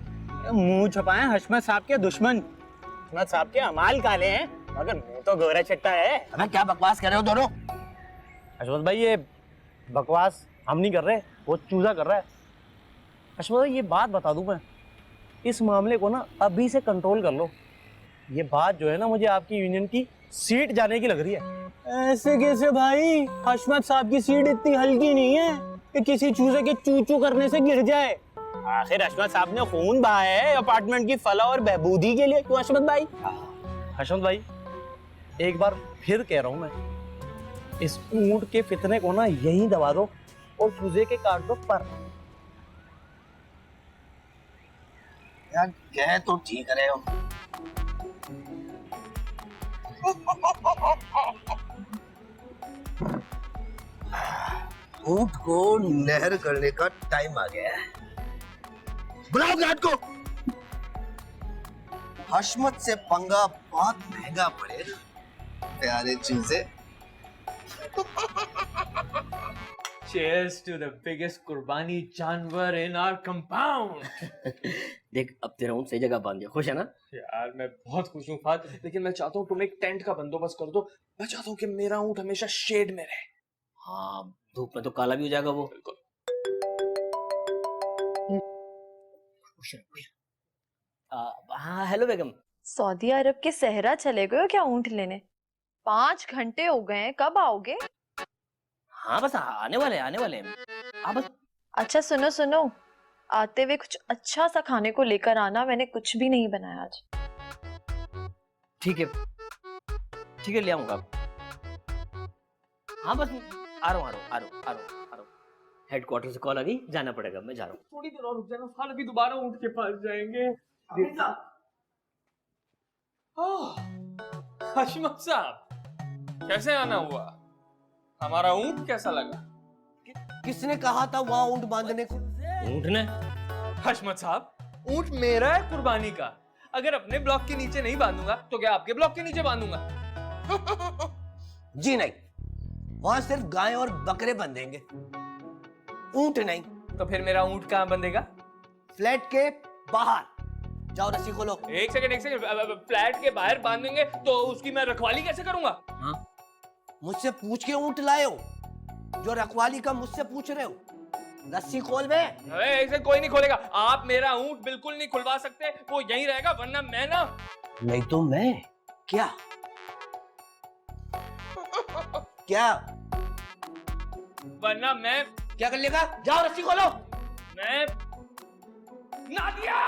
मुंह छुपाए हशमत साहब के दुश्मन। हशमत साहब के अमाल काले हैं, मगर मुंह तो गोरा चट्टा है। अबे क्या बकवास कर रहे हो दोनों? हशमत भाई, ये बकवास हम नहीं कर रहे, वो चूजा कर रहा है। हशमत भाई, ये बात बता दूं मैं, इस मामले को ना अभी से कंट्रोल कर लो। ये बात जो है ना, मुझे आपकी यूनियन की सीट जाने की लग रही है। ऐसे कैसे भाई? हशमत साहब की सीट इतनी हल्की नहीं है कि किसी चूजे के चू करने से गिर जाए। आखिर हशमत साहब ने खून बहाया है अपार्टमेंट की फलाह और बहबूदी के लिए, क्यों हशमत भाई? हशमत भाई, एक बार फिर कह रहा हूं मैं, इस ऊंट के फितने को ना यहीं दबा दो और चूजे के काट दो पर। यार कह तो ठीक रहे हो। ऊंट को नहर करने का टाइम आ गया है। बुलाओ गार्ड को। हशमत से पंगा बहुत महंगा पड़ेगा प्यारे चूजे। Cheers to the biggest कुर्बानी जानवर in our compound. देख अब तेरा ऊँट सही जगह बांध दिया, खुश है ना? यार मैं बहुत खुश हूँ फाद, लेकिन मैं चाहता हूँ तुम एक टेंट का बंदोबस्त कर दो। मैं चाहता हूँ कि मेरा ऊँट हमेशा शेड में रहे। हाँ, धूप में तो काला भी हो जाएगा वो। बिल्कुल। खुश है, खुश है। हाँ हेलो बेगम। सऊदी अरब के सहरा चले गए हो क्या ऊँट लेने? 5 घंटे हो गए हैं, कब आओगे? हाँ बस आने वाले हैं। हाँ बस। अच्छा सुनो सुनो, आते हुए कुछ अच्छा सा खाने को लेकर आना, मैंने कुछ भी नहीं बनाया आज। ठीक है ले आऊंगा। हाँ बस आ रहा हूँ। हेडक्वार्टर से कॉल आ गई, जाना पड़ेगा, मैं जा रहा हूँ। थोड़ी देर और रुक जाना फाद, अभी दोबारा ऊँट के पास जाएंगे। हशमत साहब कैसे आना हुआ? हमारा ऊँट कैसा लगा? किसने कहा था वहां ऊंट बांधने को? ऊँट ने? हशमत साहब ऊँट मेरा है कुर्बानी का। अगर अपने ब्लॉक के नीचे नहीं बांधूंगा तो क्या आपके ब्लॉक के नीचे बांधूंगा? जी नहीं, वहां सिर्फ गाय और बकरे बंधेंगे, ऊंट नहीं। तो फिर मेरा ऊँट कहाँ बंधेगा? फ्लैट के बाहर। जाओ रस्सी खोलो। एक सेकंड फ्लैट के बाहर बांधेंगे तो उसकी मैं रखवाली कैसे करूंगा? हाँ मुझसे पूछ के ऊंट लाए हो, जो रखवाली का मुझसे पूछ रहे हो? रस्सी खोल बे। ऐसे कोई नहीं खोलेगा। आप मेरा ऊँट बिल्कुल नहीं खुलवा सकते, वो यहीं रहेगा, वरना मैं ना। नहीं तो मैं क्या क्या वरना मैं क्या कर लेगा? जाओ रस्सी खोलो। मैं नादिया!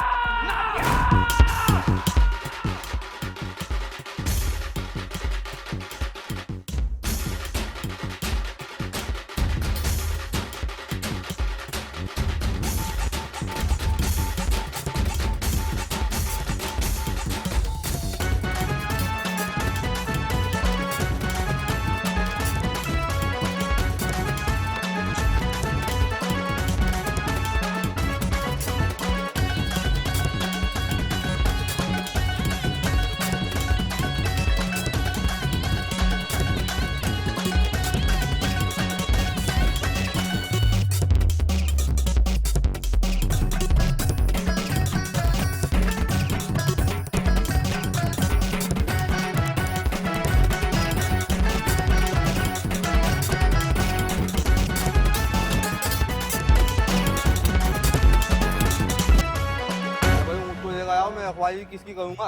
रखवाली किसकी करूंगा?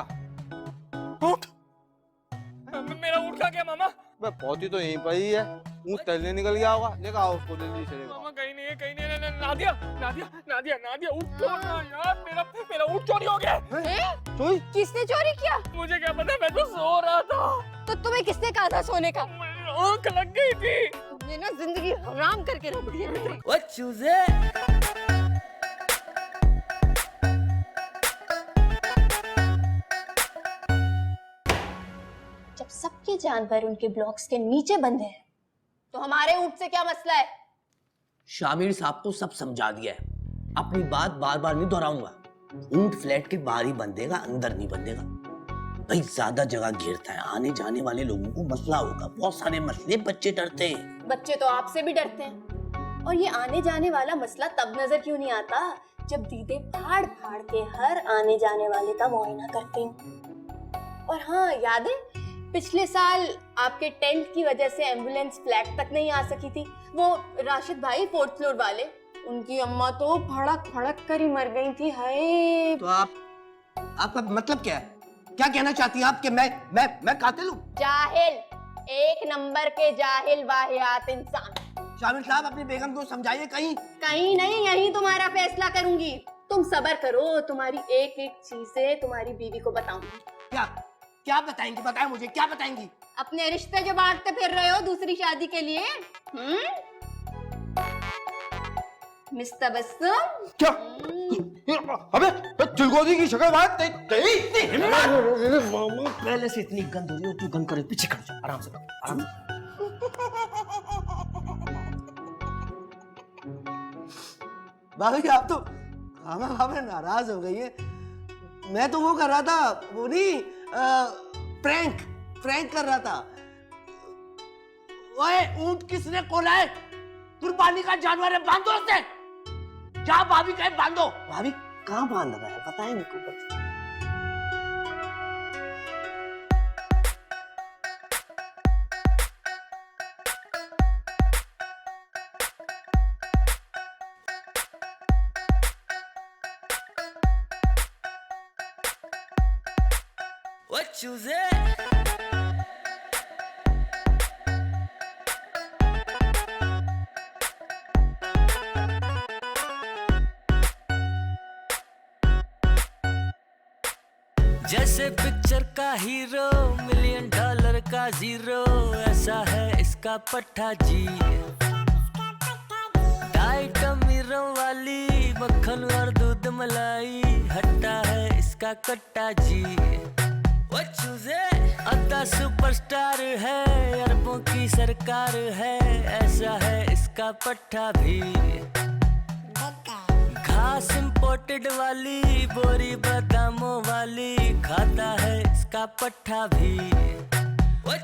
ऊँट? मेरा ऊँट का क्या मामा? मैं पहुंची तो यहीं पर ही है, ऊँट तैरने निकल गया होगा। लेकर आओ उसको जल्दी से। मामा कहीं नहीं है। नादिया ऊँट छोड़ना यार, मेरा ऊँट चोरी हो गया। चोरी? किसने चोरी किया? मुझे क्या पता, मैं तो सो रहा था। तो तुम्हें किसने कहा था सोने का? मेरी आँख लग गई थी। ये ना जिंदगी हराम करके रख दी है मेरी। वो चूजे। जब सबके जानवर उनके ब्लॉक्स के नीचे बंधे हैं, तो हमारे ऊँट से क्या मसला है? शामिर साहब को सब समझा दिया है, अपनी बात बार बार नहीं दोहराऊंगा। ऊंट फ्लैट के बाहर ही बंधेगा, अंदर नहीं बंधेगा। भाई ज्यादा जगह घेरता है, आने जाने वाले लोगों को मसला होगा, बहुत सारे मसले। बच्चे डरते हैं। बच्चे तो आपसे भी डरते हैं। और ये आने जाने वाला मसला तब नजर क्यों नहीं आता जब दीदे फाड़ फाड़ के हर आने जाने वाले का मुआयना करती हूँ। और हाँ याद है, पिछले साल आपके टेंट की वजह से एम्बुलेंस फ्लैट तक नहीं आ सकी थी। वो राशिद भाई 4th फ्लोर वाले, उनकी अम्मा तो भड़क भड़क कर ही मर गई थी। हाय। तो आपका मतलब क्या है? क्या कहना चाहती हैं आप कि मैं कातिल हूँ? जाहिल, एक नंबर के जाहिल वाहियात इंसान। शामिर साहब अपनी बेगम को समझाइए। कहीं नहीं, यही तुम्हारा फैसला करूंगी। तुम सब्र करो, तुम्हारी एक एक चीजें तुम्हारी बीवी को बताऊंगी। क्या बताएंगी? बताएं मुझे, क्या बताएंगी? अपने रिश्ते जो बांटते फिर रहे हो दूसरी शादी के लिए। मिस्टर बस्सम। क्या? अबे चिलगोजी की शक्ल बात तेरी। मामा पहले से इतनी गंद हो रही हो, तू गंद करे, पीछे खड़ जा, आराम से आराम से। भाभी आप तो हमें नाराज हो गई है। मैं तो वो कर रहा था, वो नहीं प्रैंक कर रहा था। ओए ऊंट किसने खोला है? कुर्बानी का जानवर है, बांधो उसे। जा भाभी कहीं बांधो। भाभी कहाँ बांध रहा है पता है मेरे को। What you say? जैसे पिक्चर का हीरो, $1 मिलियन का जीरो, ऐसा है इसका पट्टा जी। टाइट अमीरों वाली मक्खन और दूध मलाई, हट्टा है इसका कट्टा जी। What you say? अद्दा सुपरस्टार है, अरबों की सरकार है, ऐसा है इसका पट्टा भी। घास इंपोर्टेड वाली, बोरी बादामों वाली, खाता है इसका पट्टा भी।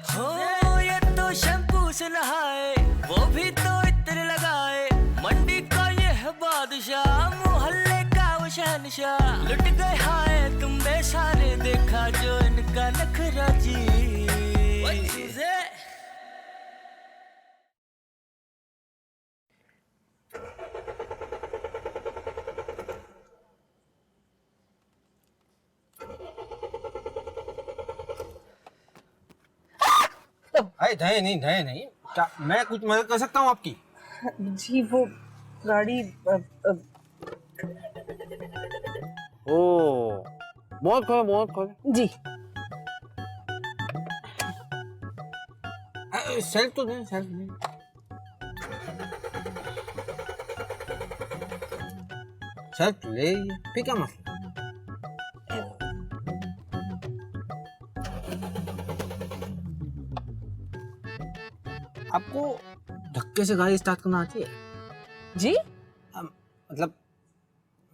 हो ये तो शैम्पू से नहाए, वो भी तो इत्र लगाए, मंडी का ये है बादशाह, मोहल्ले का वो शहंशाह। लुट गए हाय तुम बेसारे, देखा जो इनका नखरा जी। अरे धय नहीं, क्या मैं कुछ मदद कर सकता हूँ आपकी? जी वो गाड़ी ओ बहुत खोल जी। सेल्फ तो नहीं, सेल्फ नहीं। सेल्फ तो ले ही है, फिर क्या मसला? आपको धक्के से गाड़ी स्टार्ट करना आती है? जी मतलब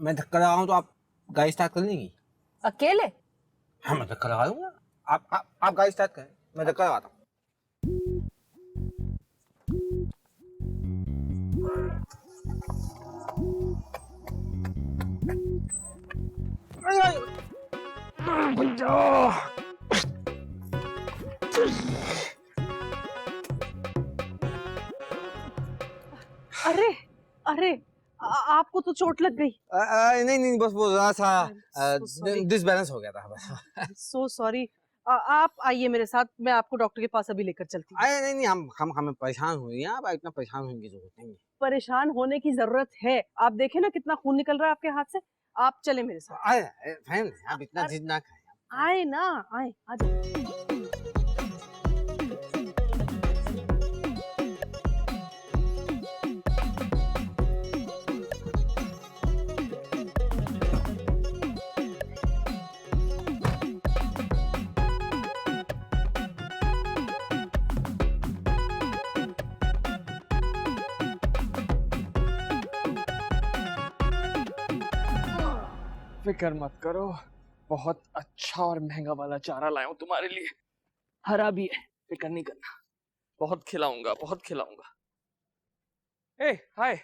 मैं धक्का लगाऊं तो आप गाड़ी स्टार्ट कर लेंगी? अकेले? हाँ मैं धक्का लगा दूंगा। आप गाड़ी स्टार्ट करें, मैं धक्का लगाता हूँ। अरे अरे आपको तो चोट लग गई। नहीं बस वो जरा सा sorry. डिसबैलेंस हो गया था बस। So sorry. आप आइए मेरे साथ, मैं आपको डॉक्टर के पास अभी लेकर चलती हूँ। अरे नहीं हम हमें परेशान हो रही हैं आप, इतना परेशान होने की जरूरत नहीं है। परेशान होने की जरूरत है, आप देखें ना कितना खून निकल रहा है आपके हाथ से। आप चले मेरे साथ। अरे फैन आप इतना जिद ना करें। आए ना, आए आ जाओ। फिक्र मत करो, बहुत अच्छा और महंगा वाला चारा लाया हूं तुम्हारे लिए। हरा भी है, फिक्र नहीं करना। बहुत खिलाऊंगा। ए हाय।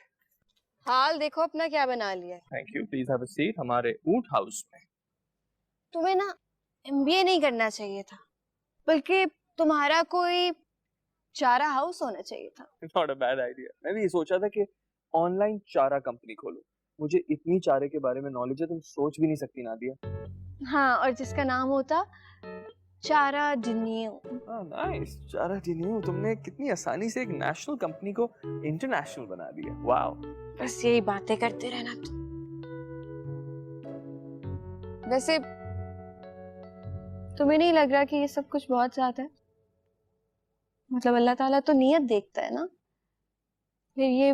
हाल देखो अपना क्या बना लिया है। Thank you, please have a seat हमारे ऊंट हाउस में। तुम्हें ना MBA नहीं करना चाहिए था, बल्कि तुम्हारा कोई चारा हाउस होना चाहिए था। Not a bad idea. मैं भी ये सोचा था कि ऑनलाइन चारा कंपनी खोलूं। मुझे इतनी चारे के बारे में नॉलेज है, तुम सोच भी नहीं सकती नादिया। हाँ, और जिसका नाम होता चारा जिन्नियो। नाइस, चारा जिन्नियो। तुमने कितनी आसानी से एक नेशनल कंपनी को इंटरनेशनल बना दिया। वाओ। बस यही बातें करते रहना तुम। वैसे तुम्हें नहीं लग रहा कि ये सब कुछ बहुत ज्यादा है? मतलब अल्लाह ताला तो नियत देखता है ना। फिर ये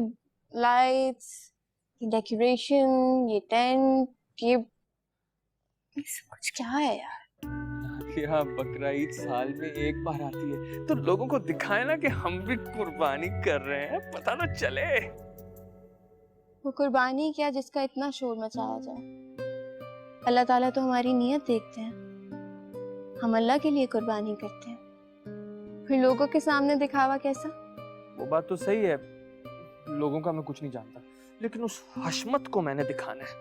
लाइट्स, ये डेकोरेशन, ये टेंट, ये सब कुछ क्या है यार? यहाँ बकरा ईद साल में एक बार आती है, तो लोगों को दिखाए ना कि हम भी कुर्बानी कर रहे हैं, पता तो चले। वो कुर्बानी क्या जिसका इतना शोर मचाया जाए। अल्लाह ताला तो हमारी नीयत देखते हैं, हम अल्लाह के लिए कुर्बानी करते हैं, फिर लोगों के सामने दिखावा कैसा? वो बात तो सही है, लोगों का मैं कुछ नहीं जानता, लेकिन उस हशमत को मैंने दिखाना है।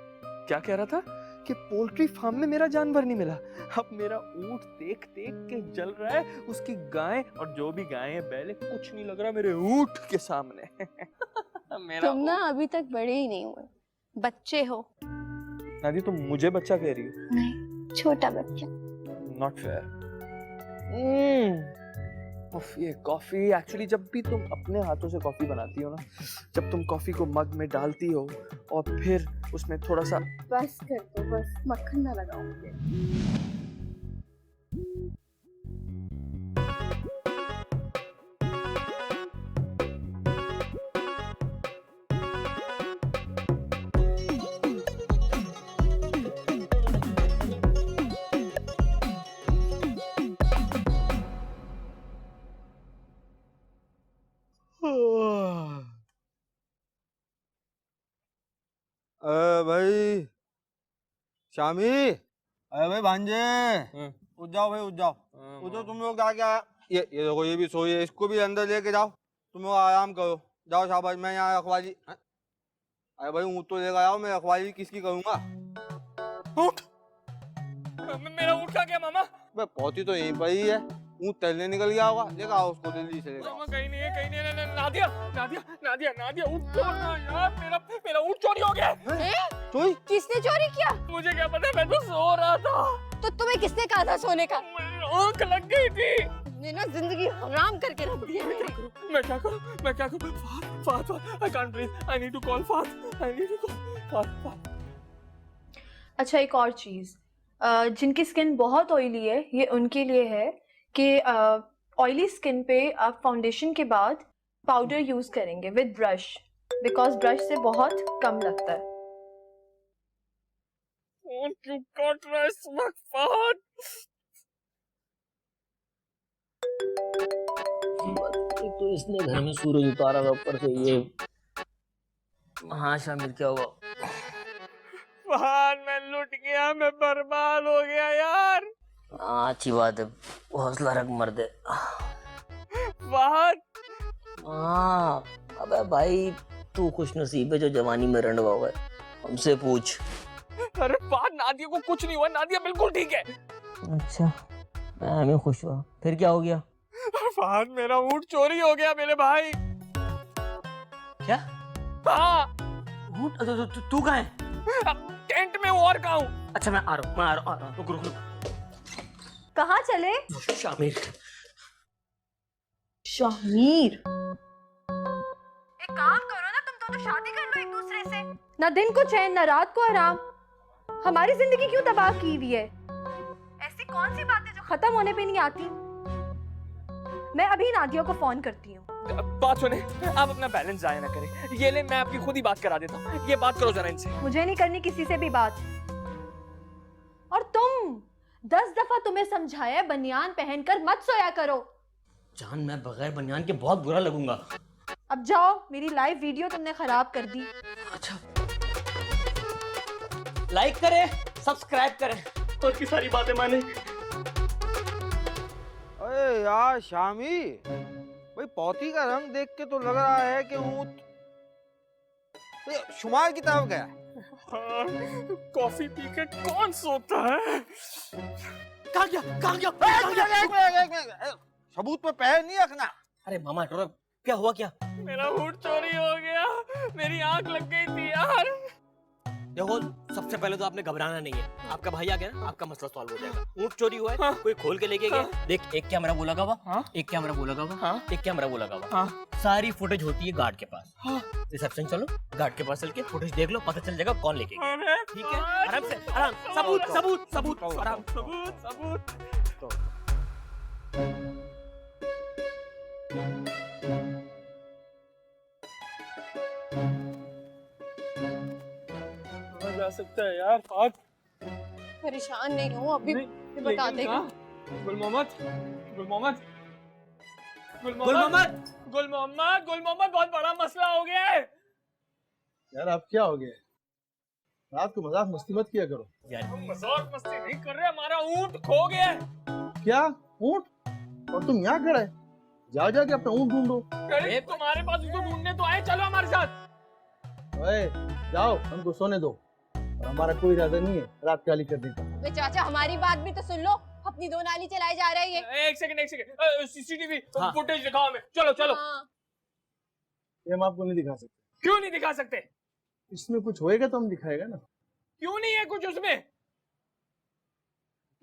क्या कह रहा था कि पोल्ट्री फार्म में मेरा जानवर नहीं मिला, अब मेरा ऊंट देख देख के जल रहा है, उसकी गाय और जो भी गाय है बैले कुछ नहीं लग रहा मेरे ऊंट के सामने। मेरा तुम ना अभी तक बड़े ही नहीं हुए, बच्चे हो। नादी तुम मुझे बच्चा कह रही हो? नहीं, छोटा बच्चा। Not fair. ये कॉफी एक्चुअली जब भी तुम अपने हाथों से कॉफी बनाती हो ना, जब तुम कॉफी को मग में डालती हो और फिर उसमें थोड़ा सा बस कर दो, बस मक्खन ना लगाओ मुझे। अरे भाई शामी, अरे भाई भांजे, उठ जाओ भाई, उठ जाओ, उठो तुम लोग। क्या ये देखो, ये भी सोई है, इसको भी अंदर लेके जाओ, तुम लोग आराम करो। जाओ शाबाश, मैं यहाँ रखवाली। अरे भाई ऊँट तो लेकर आओ, मैं रखवाली किसकी करूँगा? ऊँट? मेरा ऊँट का क्या मामा? पहुंची तो यहीं पर ही है, ऊँट तैरने निकल गया होगा, लेकर आओ उसको, जल्दी से लेकर आओ। मामा कहीं नहीं है, कहीं नहीं है। नादिया, नादिया, नादिया, नादिया, ऊँट छोड़ना यार, मेरा ऊँट चोरी हो गया है। चोरी? किसने चोरी किया? मुझे क्या पता, मैं तो सो रहा था। तो तुम्हें किसने कहा था सोने का? आँख लग गई थी। तुमने ना जिंदगी हराम करके रख दी है मेरी। मैं क्या करूं? फात, I can't breathe. I need to call फात. अच्छा, एक और चीज़, जिनकी स्किन बहुत ऑयली है, ये उनके लिए है कि ऑयली स्किन पे आप फाउंडेशन के बाद पाउडर यूज़ करेंगे विद ब्रश, बिकॉज ब्रश से बहुत कम लगता है। You got right, फात. एक तो इसने घर में सूरज उतारा था, ऊपर से ये। हाँ शामिल, क्या हुआ? फात, मैं लुट गया, मैं बर्बाद हो गया यार। हाँ अच्छी बात है, हौसला रख मर्दे। फात, हाँ अबे भाई, तू खुश नसीब है जो जवानी में रंडवा हुआ है, हमसे पूछ। अरे फात, नादिया को कुछ नहीं हुआ, नादिया बिल्कुल ठीक है। अच्छा, मैं हमें खुश हुआ, फिर क्या हो गया? फात, मेरा ऊँट चोरी हो गया मेरे भाई। क्या? हाँ। ऊँट? तू कहाँ है? टेंट में हूँ, और कहाँ हूँ? अच्छा मैं आ रहा हूँ, रुक। कहाँ चले? शामिर। शामिर, एक काम करो ना, तुम तो शादी कर लो एक दूसरे से। ना दिन को चैन, ना रात को आराम। हमारी जिंदगी क्यों तबाह की हुई है? ऐसी कौन सी बातें जो खत्म होने पे नहीं आती? मैं अभी नादिया को फोन करती हूँ। बात सुने, आप अपना बैलेंस जाया ना करें। ये ले, मैं आपकी खुद ही बात करा देता हूँ। ये बात करो जरा इनसे। मुझे नहीं करनी किसी से भी बात। और तुम 10 दफा तुम्हें समझाया है, बनियान पहनकर मत सोया करो। जान, मैं बगैर बनियान के बहुत बुरा लगूंगा। अब जाओ, मेरी लाइव वीडियो तुमने खराब कर दी। अच्छा, लाइक करें, सब्सक्राइब करें और की सारी बातें माने। अरे यार शामी भाई, पौती का रंग देख के तो लग रहा है कि ऊँट शुमार की तरफ गया। कॉफी पी के कौन सोता है? कहाँ गया? एक मिनट, सबूत पे पैर नहीं रखना। अरे मामा टोरा, क्या हुआ? क्या? मेरा ऊँट चोरी हो गया, मेरी आंख लग गई थी यार। देखो, सबसे पहले तो आपने घबराना नहीं है, आपका भाई आ गया ना, आपका मसला सॉल्व हो जाएगा। ऊँट चोरी हुआ है, हाँ। कोई खोल के लेके गया। देख, एक कैमरा वो लगा हुआ, हाँ। एक कैमरा वो लगा हुआ, हाँ। एक कैमरा वो लगा हुआ। हाँ। सारी फुटेज होती है गार्ड के पास। हाँ। रिसेप्शन चलो, गार्ड के पास चल के फुटेज देख लो, पता चल जाएगा कौन लेके गया। अरे ठीक है, आराम से, आराम। सबूत, आराम। सबूत। जा सकता है यार। फात, परेशान नहीं हो, अभी बता देगा। गुल मोहम्मद, बहुत बड़ा मसला हो गया है। यार आप क्या हो गया? रात को मजाक मस्ती मत किया करो। मजाक मस्ती नहीं कर रहे, हमारा ऊंट खो गया है। क्या ऊँट? और तुम यहाँ खड़ा है? जाओ जाके अपना ऊँट ढूंढो। अरे तुम्हारे पास उसको ढूंढने तो आए, चलो हमारे साथ। ओए जाओ, हमको सोने दो। और हमारा कोई इरादा नहीं है रात काली करने का। वे चाचा हमारी बात भी तो सुन लो, अपनी दो नाली चलाई जा रही है। एक सेकंड सीसीटीवी फुटेज दिखाओ हमें, चलो चलो। हाँ। ये हम आपको नहीं दिखा सकते। क्यों नहीं दिखा सकते? इसमें कुछ होएगा तो हम दिखाएगा ना। क्यों नहीं है कुछ उसमें?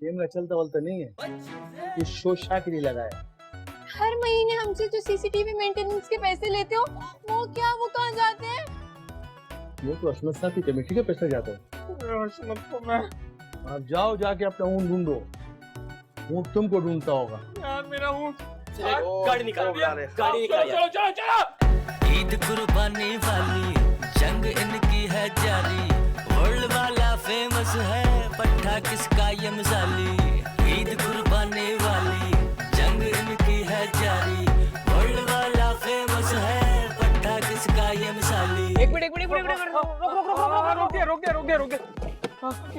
कैमरा चलता वलता नहीं है, ये शो शा के लिए लगाया। हर महीने हमसे जो सीसीटीवी मेंटेनेंस के पैसे लेते हो, वो क्या, वो कहाँ जाते हैं? वो तो अशमत साहब की कमेटी का पैसा जाता है। आप जाओ जाके अपना ऊँट ढूंढो, ऊँट तुमको ढूंढता होगा। यार मेरा ऊंट। गाड़ी निकाल, गाड़ी निकाल। चलो चलो चलो। ईद कुर्बानी वाली जंग इनकी है जारी, वर्ल्ड वाला फेमस है पट्टा किसका ये मिसाली। ईद कुर्बानी वाली जंग इनकी है जारी, वर्ल्ड वाला फेमस है पट्टा किसका ये मिसाली। एक मिनट रोक दिया।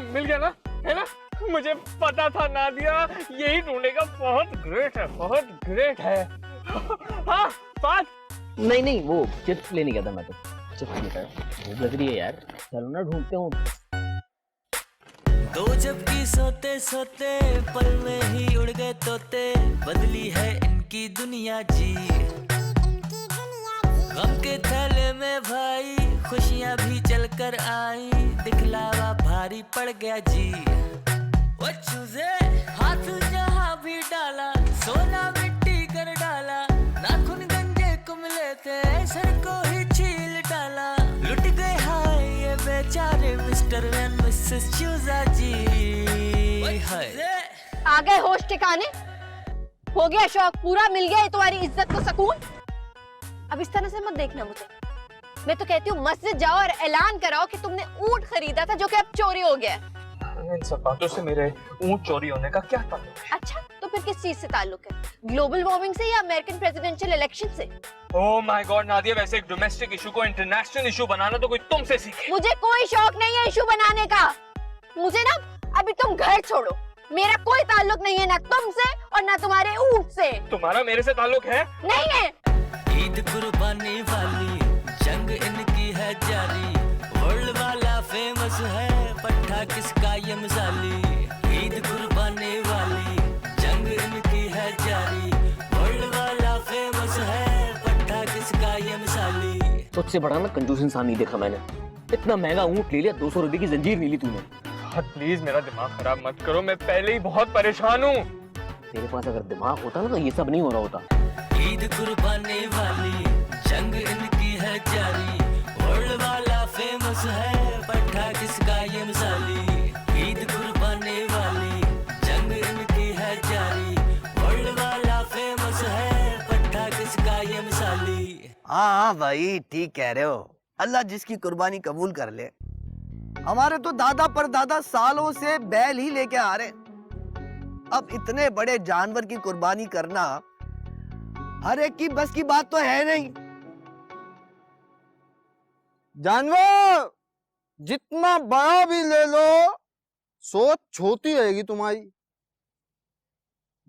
मिल गया ना, है ना? मुझे पता था नादिया, यही ढूंढेगा। बहुत ग्रेट है। हाँ बात नहीं नहीं, वो चिप्स लेने गया था मैं तो। चिप्स लेकर भूख लग रही है यार, चलो ना ढूंढते हूँ। दो जबकि सोते सोते पल में ही उड़ गए तोते, बदली है इनकी दुनिया जी। गम के थैले में भाई खुशियां भी चल कर आई, दिखलावा भारी पड़ गया जी। वो चूजे हाथ जहाँ भी डाला, सोना मिट्टी कर डाला, नाखून गंजे को मिले थे सर को ही छील डाला। लुट गए हाय ये बेचारे मिस्टर एंड मिसेस चूजा जी। आ गए होश ठिकाने? हो गया शौक पूरा, मिल गया तुम्हारी इज्जत को सुकून? अब इस तरह से मत देखना मुझे। मैं तो कहती हूँ मस्जिद जाओ और ऐलान कराओ कि तुमने ऊंट खरीदा था जो कि अब चोरी हो गया है। इन सब बातों से मेरे ऊंट चोरी होने का क्या ताल्लुक है? अच्छा तो फिर किस चीज से ताल्लुक है? ग्लोबल वार्मिंग से या अमेरिकन प्रेसिडेंशियल इलेक्शन से? ओह माय गॉड नादिया, वैसे एक डोमेस्टिक इशू को इंटरनेशनल इशू बनाना तो कोई तुमसे सीखे। मुझे कोई शौक नहीं है इशू बनाने का। मुझे ना अभी तुम घर छोड़ो, मेरा कोई ताल्लुक नहीं है ना तुमसे और ना तुम्हारे ऊंट से। तुम्हारा मेरे से ताल्लुक है? नहीं है। ईद कुर्बानी वाली जंग इनकी है जारी, वर्ल्ड वाला फेमस है पट्टा किसका ये मिसाली। ईद कुर्बानी वाली जंग इनकी है जारी, वर्ल्ड वाला फेमस है पट्टा किसका ये मिसाली। तुझसे बड़ा ना कंजूस इंसान नहीं देखा मैंने। इतना महंगा ऊँट ले लिया, 200 रुपए की जंजीर नहीं ली तूने। प्लीज मेरा दिमाग खराब मत करो, मैं पहले ही बहुत परेशान हूँ। तेरे पास अगर दिमाग होता ना तो ये सब नहीं हो रहा होता। ईद कुर्बानी वाली जंग इनकी है जारी, वर्ल्ड वाला फेमस है पट्टा किसका ये मिसाली। ईद कुर्बानी वाली जंग इनकी है जारी, वर्ल्ड वाला फेमस है पट्टा किसका ये मिसाली। हाँ भाई ठीक कह रहे हो, अल्लाह जिसकी कुर्बानी कबूल कर ले। हमारे तो दादा परदादा सालों से बैल ही लेके आ रहे, अब इतने बड़े जानवर की कुर्बानी करना हर एक की बस की बात तो है नहीं। जानवर जितना बड़ा भी ले लो, सोच छोटी रहेगी तुम्हारी।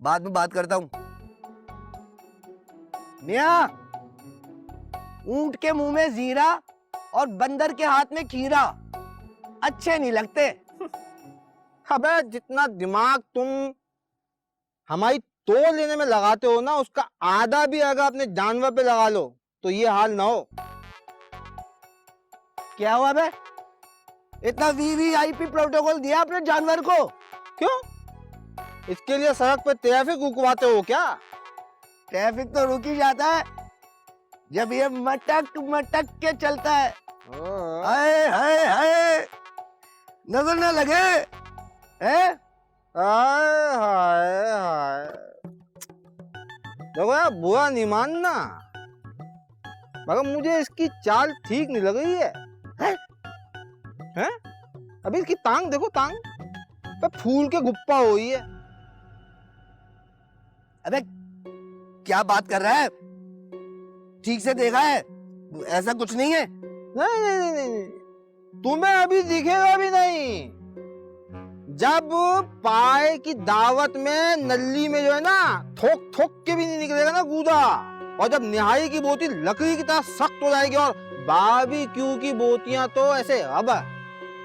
बाद में बात करता हूं। मियां, ऊंट के मुंह में जीरा और बंदर के हाथ में खीरा अच्छे नहीं लगते। अबे जितना दिमाग तुम हमारी तोड़ लेने में लगाते हो ना, उसका आधा भी अगर अपने जानवर पे लगा लो तो ये हाल ना हो। क्या हुआ बे? इतना वीवीआईपी प्रोटोकॉल दिया अपने जानवर को क्यों? इसके लिए सड़क पे ट्रैफिक रुकवाते हो क्या? ट्रैफिक तो रुक ही जाता है जब ये मटक मटक के चलता है। हाय हाय हाय, नजर ना लगे हैं? हाय हाय हाय, देखो यार बुरा नहीं मानना, मगर मुझे इसकी चाल ठीक नहीं लग रही है। हैं? अभी इसकी टांग देखो, टांग पे फूल के गुप्पा हुई है। अबे क्या बात कर रहा है? ठीक से देखा है? ऐसा कुछ नहीं है। नहीं नहीं नहीं नहीं, तुम्हें अभी दिखेगा भी नहीं। जब पाए की दावत में नल्ली में जो है ना थोक थोक के भी नहीं निकलेगा ना गूदा, और जब निहाई की बोती लकड़ी की तरह सख्त हो जाएगी, और बारबेक्यू की बोतियां तो ऐसे अब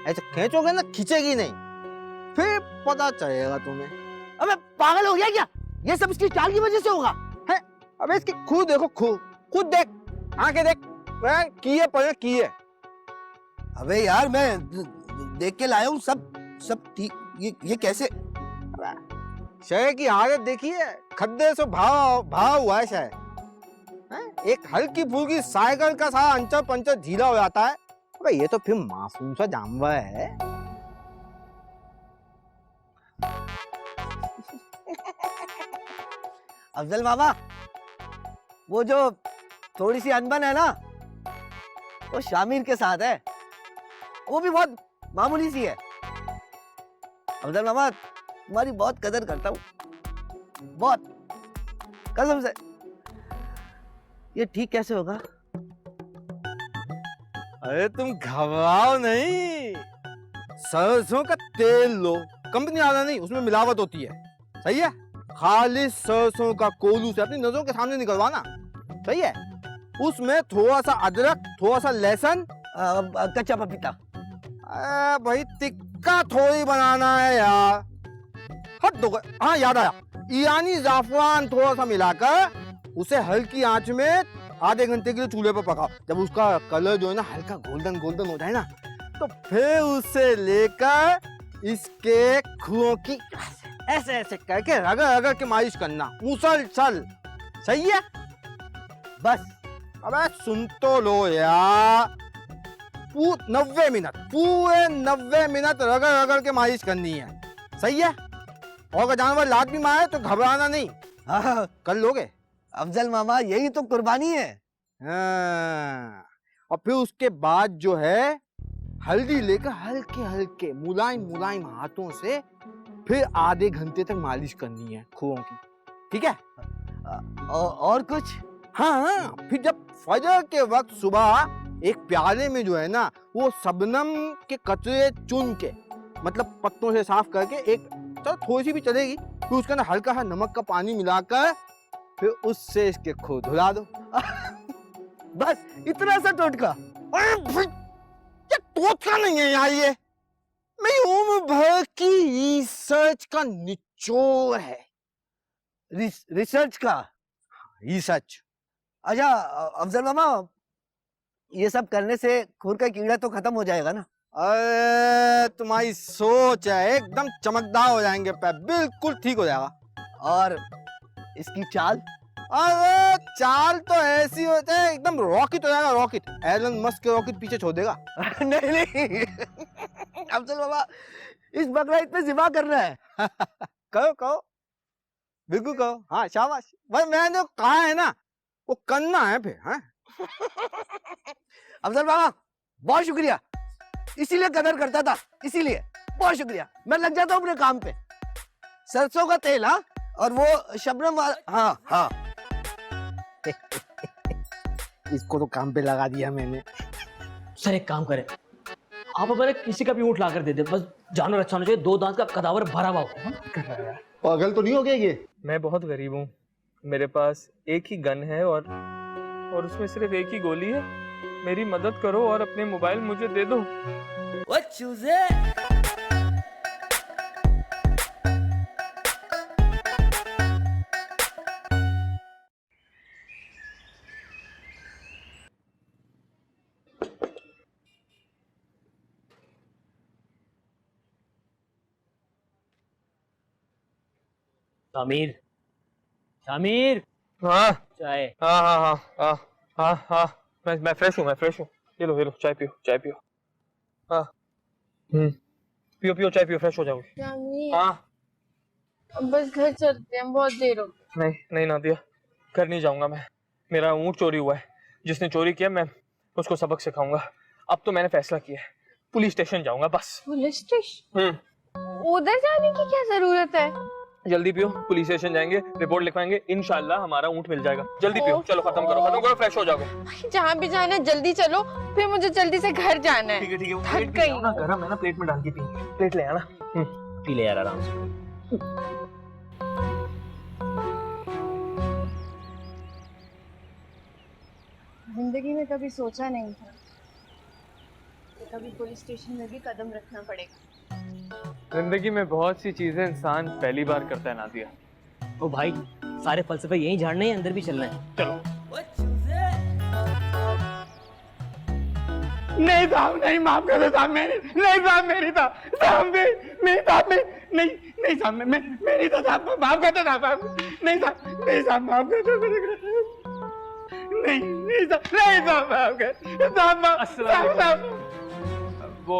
ऐसे खींचोगे ना खींचेगी नहीं, फिर पता चलेगा तुम्हें। अबे पागल हो गया क्या? ये सब इसकी चाल की वजह से होगा। है अबे इसकी खुद देखो, खुद देख, आंखें देख, किए पर किए। अबे यार मैं देख के लाया हूँ, सब ठीक। ये कैसे? शहर की हालत देखिए, खड्डे से भाव हुआ है शायद। एक हल्की फुल्की साइकिल का सारा अंचर पंचर ढीला हो जाता है। अबे ये तो फिर मासूम सा जानवर है। अफजल मामा, वो जो थोड़ी सी अनबन है ना, वो शामिर के साथ है। वो भी बहुत मामूली सी है। अफजल मामा, तुम्हारी बहुत कदर करता हूँ, बहुत, कसम से। ये ठीक कैसे होगा? अरे तुम घबराओ नहीं, सरसों का तेल लो, कंपनी वाला नहीं, उसमें मिलावट होती है, सही है। खालिश सरसों का कोलू से अपनी नजरों के सामने निकलवाना, सही है। उसमें थोड़ा सा अदरक, थोड़ा सा लहसुन, कच्चा पपीता। भाई टिक्का थोड़ी बनाना है यार, हद दो। हाँ याद आया, ईरानी जाफरान थोड़ा सा मिलाकर उसे हल्की आंच में आधे घंटे के लिए चूल्हे पर पकाओ। जब उसका कलर जो है ना हल्का गोल्डन गोल्डन हो जाए ना, तो फिर उसे लेकर इसके खुओं की ऐसे ऐसे करके रगड़ रगड़ के मालिश करना, मुसलसल, सही है। बस अबे सुन तो लो यार, 90 मिनट, पूरे 90 मिनट रगड़ रगड़ के मालिश करनी है, सही है। और अगर जानवर लात भी मारे तो घबराना नहीं। हाँ, कर लोगे अफजल मामा, यही तो कुर्बानी है। हाँ। और फिर उसके बाद जो है हल्दी लेकर हल्के हल्के मुलायम मुलायम हाथों से फिर आधे घंटे तक मालिश करनी है खुओं की, ठीक है। और कुछ? हाँ, फिर जब फजर के वक्त सुबह एक प्याले में जो है ना वो शबनम के कचरे चुन के, मतलब पत्तों से साफ करके, एक चलो थोड़ी सी भी चलेगी, फिर उसके अंदर हल्का सा नमक का पानी मिलाकर फिर उससे इसके खो धुला दो। बस इतना सा टोटका? अरे भाई, ये टोटका नहीं है यार, ये मेरी उम्र भर की रिसर्च का निचोड़ है। रिसर्च का? रिसर्च। अच्छा अफजल मामा, ये सब करने से खुर का कीड़ा तो खत्म हो जाएगा ना? अरे तुम्हारी सोच है, एकदम चमकदार हो जाएंगे पैर, बिल्कुल ठीक हो जाएगा। और इसकी चाल? अरे चाल तो ऐसी होती है, एकदम रॉकेट हो जाएगा, रॉकेट। एलन मस्क के रॉकेट पीछे छोड़ देगा। नहीं नहीं अफजल मामा, इस बकरीद पे ज़िबा करना है। कहो बिल्कुल कहो। हाँ शाबाश, बस मैंने कहा है ना, वो करना है फिर। हाँ अफजल मामा, बहुत शुक्रिया, इसीलिए कदर करता था, इसीलिए बहुत शुक्रिया। मैं लग जाता हूँ अपने काम पे। सरसों का तेल, हाँ, और वो शबनम वाला, हाँ हाँ। इसको तो काम पे लगा दिया मैंने। सर एक काम करें, आप हमारे किसी का भी ऊँट ला कर दे दे, बस जानवर अच्छा होना चाहिए, 2 दांत का कदावर भरा हुआ हो। पागल तो नहीं हो गया ये? मैं बहुत गरीब हूँ, मेरे पास एक ही गन है और उसमें सिर्फ एक ही गोली है। मेरी मदद करो और अपने मोबाइल मुझे दे दो। What you say? Shamir, Shamir, हाँ चाय। हाँ हाँ हाँ हाँ हाँ हाँ, मैं फ्रेश हूँ। ये लो चाय पियो। हाँ पियो चाय पियो, फ्रेश हो जाओगे। हाँ अब बस घर चलते हैं, बहुत देर हो गई। नहीं नादिया, घर नहीं जाऊंगा मैं। मेरा ऊँट चोरी हुआ है, जिसने चोरी किया मैं उसको सबक सिखाऊंगा। अब तो मैंने फैसला किया है, पुलिस स्टेशन जाऊंगा बस। Police station? उधर जाने की क्या जरूरत है? जल्दी पियो, पुलिस स्टेशन जाएंगे, रिपोर्ट लिखवाएंगे, इंशाल्लाह हमारा ऊँट मिल जाएगा। जल्दी पियो, चलो खत्म करो, फ्रेश हो जाओगे। जहाँ भी जाना है जल्दी चलो, फिर मुझे जल्दी से घर जाना है। ठीक है, थक गई। ना गरम है ना, प्लेट में डाल के पी, प्लेट ले आना। पी ले यार आराम से। जिंदगी में कभी सोचा नहीं था कि कभी पुलिस स्टेशन में भी कदम रखना पड़ेगा। जिंदगी में बहुत सी चीजें इंसान पहली बार करता है नादिया। ओ भाई, सारे फलसफे यहीं झाड़ने हैं, अंदर भी चलना है। चलो। नहीं साहब, नहीं, माफ कर दो साहब, नहीं साहब, मेरी था साहब, मेरी साहब, नहीं साहब, मैं मेरी था साहब, माफ कर दो साहब, नहीं साहब, माफ कर दो, नहीं साहब, माफ कर साहब। वो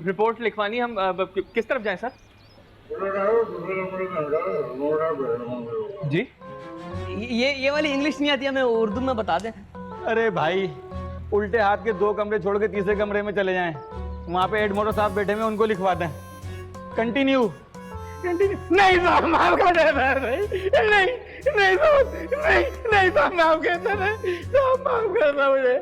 रिपोर्ट लिखवानी, हम किस तरफ जाएं सर? जी ये वाली इंग्लिश नहीं आती, हमें उर्दू में बता दें। अरे भाई, उल्टे हाथ के 2 कमरे छोड़ के तीसरे कमरे में चले जाएं, वहाँ पे हेड मोटर साहब बैठे हुए, उनको लिखवा दें। कंटिन्यू। नहीं साहब, माफ कर दे भाई, नहीं साहब, माफ कर दे, साहब माफ कर दो मुझे।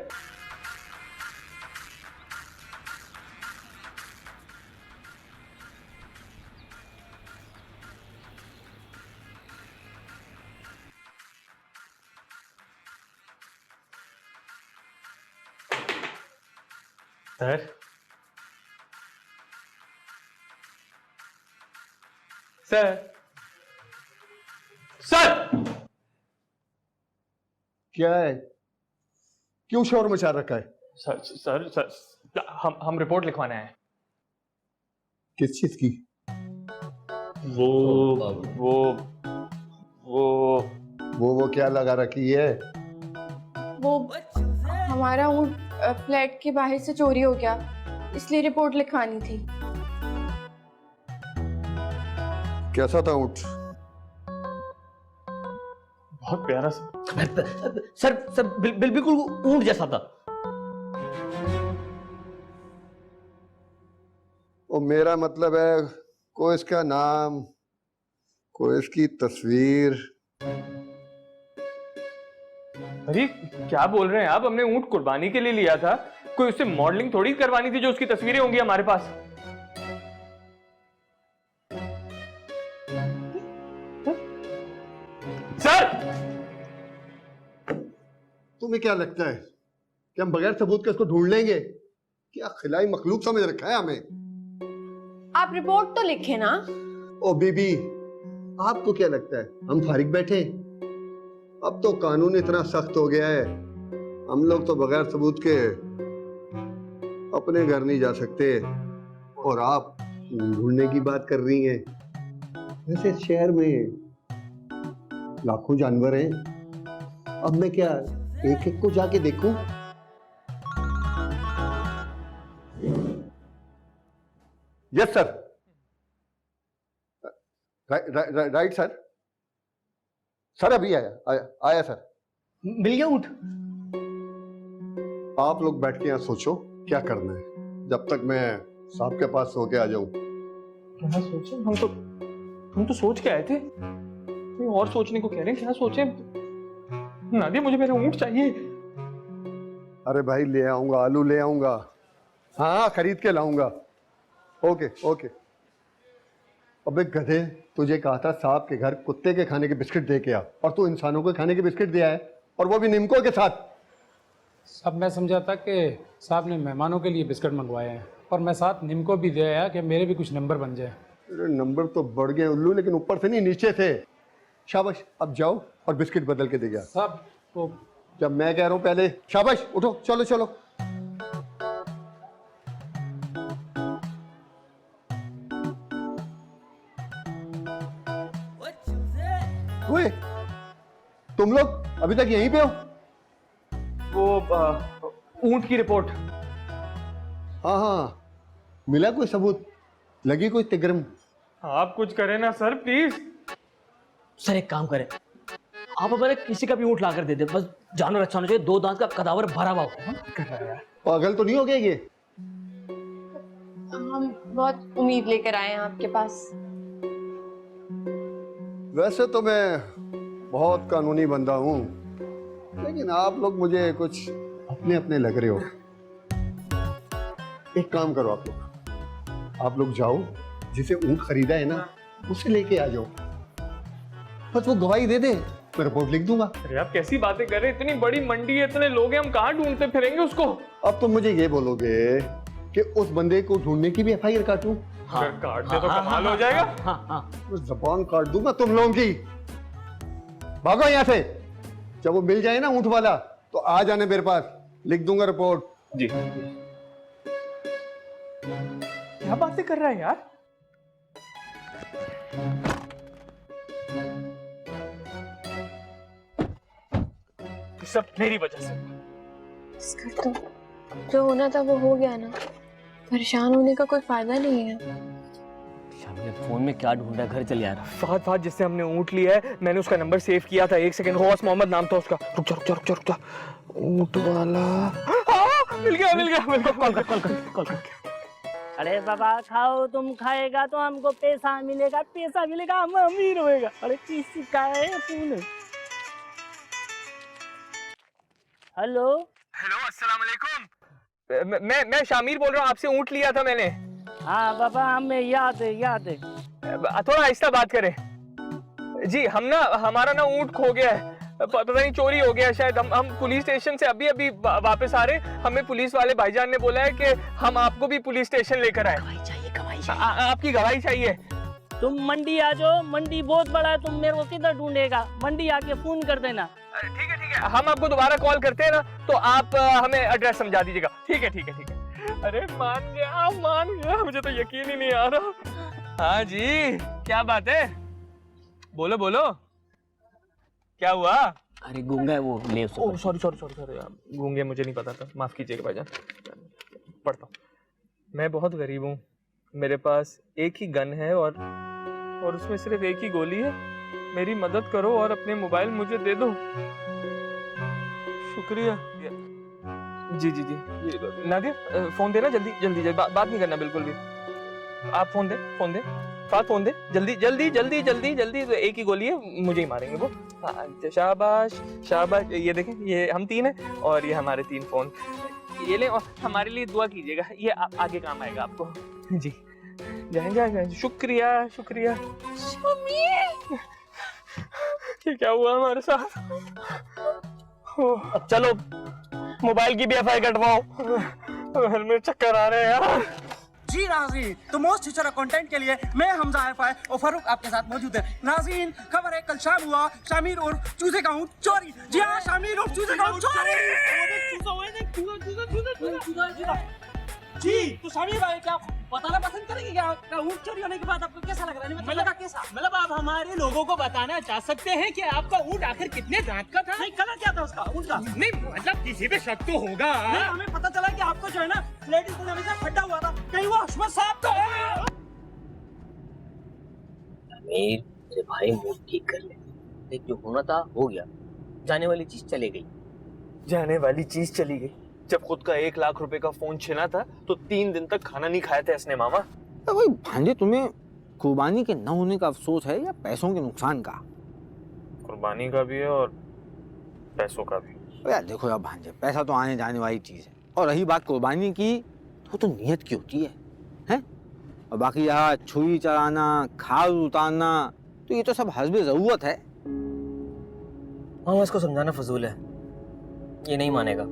सर, सर क्या है? क्यों शोर मचा रखा है? सर, हम रिपोर्ट लिखवाने आए हैं। किस चीज की? वो क्या लगा रखी है? वो हमारा ऊँट फ्लैट के बाहर से चोरी हो गया, इसलिए रिपोर्ट लिखवानी थी। कैसा था ऊँट? बहुत प्यारा सर बिल्कुल ऊँट जैसा था। वो मेरा मतलब है, कोई इसका नाम, कोई इसकी तस्वीर। अरे क्या बोल रहे हैं आप? हमने ऊँट कुर्बानी के लिए लिया था, कोई उससे मॉडलिंग थोड़ी करवानी थी जो उसकी तस्वीरें होंगी हमारे पास। सर, तुम्हें क्या लगता है कि हम बगैर सबूत के इसको ढूंढ लेंगे? क्या खिलाई मखलूक समझ रखा है हमें? आप रिपोर्ट तो लिखे ना। ओ बीबी, आपको क्या लगता है हम फारिग बैठे? अब तो कानून इतना सख्त हो गया है, हम लोग तो बगैर सबूत के अपने घर नहीं जा सकते, और आप ढूंढने की बात कर रही हैं। वैसे शहर में लाखों जानवर हैं, अब मैं क्या एक एक को जाके देखूं? Yes sir, right sir, sir अभी आया सर। मिल गया ऊँट? आप लोग बैठ के यहाँ सोचो क्या करना है, जब तक मैं साहब के पास होके आ जाऊं। क्या सोचे? हम तो सोच के आए थे, और सोचने को कह रहे हैं। क्या सोचे नादिया? मुझे मेरा ऊँट चाहिए। अरे भाई, ले आऊंगा, आलू ले आऊंगा, हाँ खरीद के लाऊंगा। Okay okay. अबे गधे, तुझे कहा था साहब के घर कुत्ते के खाने के बिस्किट दे के आ, और तू इंसानों के खाने के बिस्किट दिया है, और वो भी निमको के साथ। सब मैं समझा था कि साहब ने मेहमानों के लिए बिस्किट मंगवाए हैं, और मैं साथ निमको भी दे आया कि मेरे भी कुछ नंबर बन जाए। अरे नंबर तो बढ़ गए उल्लू, लेकिन ऊपर से नहीं नीचे से। शाबाश, अब जाओ और बिस्किट बदल के दे गया साहब। वो जब मैं कह रहा हूँ पहले, शाबाश उठो, चलो चलो। ओए, तुम लोग अभी तक यहीं पे हो? वो ऊँट की रिपोर्ट। हाँ हाँ, मिला कोई सबूत? लगी कोई तिगरम? आप कुछ करें ना सर, प्लीज। सर एक काम करें, आप हमारे किसी का भी ऊँट ला कर दे दे, बस जानवर अच्छा होना चाहिए, 2 दांत का कदावर भरा हुआ हो। पागल तो नहीं हो गए ये? हम बहुत उम्मीद लेकर आए हैं आपके पास। वैसे तो मैं बहुत कानूनी बंदा हूँ, लेकिन आप लोग मुझे कुछ अपने अपने लग रहे हो। एक काम करो, आप लोग जाओ, जिसे ऊँट खरीदा है ना उसे लेके आ जाओ, बस वो गवाही दे दे, मैं रिपोर्ट लिख दूंगा। अरे आप कैसी बातें कर रहे हैं? इतनी बड़ी मंडी है, इतने लोग हैं, हम कहाँ ढूंढते फिरेंगे उसको? अब तो मुझे ये बोलोगे कि उस बंदे को ढूंढने की भी FIR काटूं? अगर काट दे तो कमाल हो जाएगा। तो जबान काट दूंगा तुम लोगों की। भागो यहाँ से। जब वो मिल जाए ना ऊँट वाला तो आ जाने मेरे पास, लिख दूंगा रिपोर्ट। जी। क्या बातें कर रहा है यार? सब मेरी वजह से। इसका तो जो होना था वो हो गया ना, परेशान होने का कोई फायदा नहीं है। शामिर फोन में क्या ढूंढ रहा है? घर चल यार। फहद जिससे हमने ऊँट लिया है, मैंने उसका नंबर सेव किया था। एक सेकंड, गौस मोहम्मद नाम था उसका। रुक जा। ऊँट वाला मिल गया। कॉल कर। अरे बाबा खाओ, तुम खाएगा तो हमको पैसा मिलेगा हम अमीर होएगा। अरे किसी का है फोन? हेलो अस्सलाम वालेकुम। मैं शामिर बोल रहा हूँ, आपसे ऊँट लिया था मैंने। हाँ बाबा, हमें याद है। थोड़ा आहिस्ता बात करें जी। हमारा ना ऊँट खो गया है, पता नहीं चोरी हो गया शायद। हम पुलिस स्टेशन से अभी वापस आ रहे। हमें पुलिस वाले भाईजान ने बोला है कि हम आपको भी पुलिस स्टेशन लेकर आए। गवाही चाहिए। आपकी गवाही चाहिए। तुम मंडी आ जाओ, मंडी बहुत बड़ा है, तुम मेरे को किधर ढूंढेगा? मंडी आके फोन कर देना। ठीक है, हम आपको दोबारा कॉल करते हैं ना, तो आप हमें एड्रेस समझा दीजिएगा। ठीक है। अरे मान गया, मुझे तो यकीन ही नहीं आ रहा। हाँ जी, क्या बात है? बोलो, क्या हुआ? अरे गूंगा है वो, ले उसको। सॉरी, गूंगे मुझे नहीं पता था, माफ कीजिएगा भाईजान। पढ़ता हूँ। मैं बहुत गरीब हूँ, मेरे पास एक ही गन है और उसमें सिर्फ एक ही गोली है। मेरी मदद करो और अपने मोबाइल मुझे दे दो। शुक्रिया। जी। नादिया, फोन देना जल्दी। बात नहीं करना बिल्कुल भी। आप फोन दे। फात फोन दे जल्दी। तो एक ही गोली है, मुझे ही मारेंगे वो। शाबाश। ये देखें, ये हम 3 हैं और ये हमारे 3 फोन। ये ले और हमारे लिए दुआ कीजिएगा, ये आगे काम आएगा आपको। जी जाए। शुक्रिया। ये क्या हुआ हमारे साथ? अब चलो मोबाइल की भी FIR कटवाओ। घर में चक्कर आ रहे हैं यार। जी नाज़रीन, तो मोस्ट फ्यूचर कंटेंट के लिए मैं हमजा FI और फारूक आपके साथ मौजूद है। नाज़रीन, खबर है कल शाम हुआ शामिर और चूजे का ऊँट चोरी। जी हाँ, शामिर और चूजे का ऊँट चोरी। जी, तो शामिर भाई क्या बताना पसंद करेंगे क्या? ऊँट चोरी होने के बाद आपको कैसा लग रहा है? मतलब आप हमारे लोगों को बताना चाह सकते हैं कि आपका ऊँट आखिर कितने दांत का था? नहीं, कलर क्या था उसका ऊँट का? नहीं मतलब किसी पे शक तो होगा। नहीं, हमें पता चला कि आपको जो है ना लेडीज को हमेशा खड्डा हुआ था, कहीं वो हशमत साहब तो है। मेरे भाई मूड ठीक कर ले। देख, जो होना था हो गया, जाने वाली चीज चली गई। जाने वाली चीज चली गई। जब खुद का 1 लाख रुपए का फोन छिना था तो 3 दिन तक खाना नहीं खाया था इसने मामा। तो भाई भांजे, तुम्हें कुर्बानी के न होने का अफसोस है या पैसों के नुकसान का? कुर्बानी का भी है और पैसों का भी। यार देखो यार भांजे, पैसा तो आने जाने वाली चीज है, और रही बात कुर्बानी की तो नीयत की होती है? और बाकी यहाँ छुरी चलाना, खाद उतारना, तो ये तो सब हस्बे जरूरत है। मामा इसको समझाना फजूल है, ये नहीं मानेगा,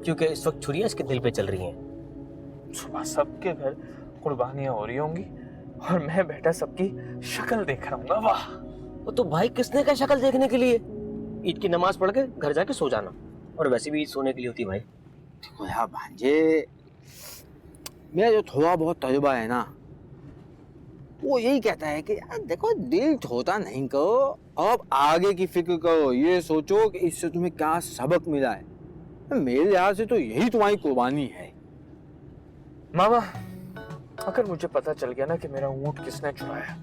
क्योंकि इस वक्त छुरियां इसके दिल पे चल रही हैं। सुबह सबके घर कुर्बानियां हो रही होंगी और मैं बैठा सबकी शक्ल देख रहा हूँ। वाह। वो तो भाई किसने कहा शक्ल देखने के लिए? ईद की नमाज पढ़ के घर जाके सो जाना, और वैसे भी ईद सोने के लिए होती है भाई। देखो यार भांजे, मेरा जो थोड़ा बहुत तजुर्बा है ना, वो यही कहता है कि यार देखो, दिल छोटा नहीं करो, अब आगे की फिक्र करो, ये सोचो कि इससे तुम्हें क्या सबक मिला है। मेरे लिहाज से तो यही तुम्हारी कुर्बानी है। मामा, अगर मुझे पता चल गया ना कि मेरा ऊँट किसने चुराया,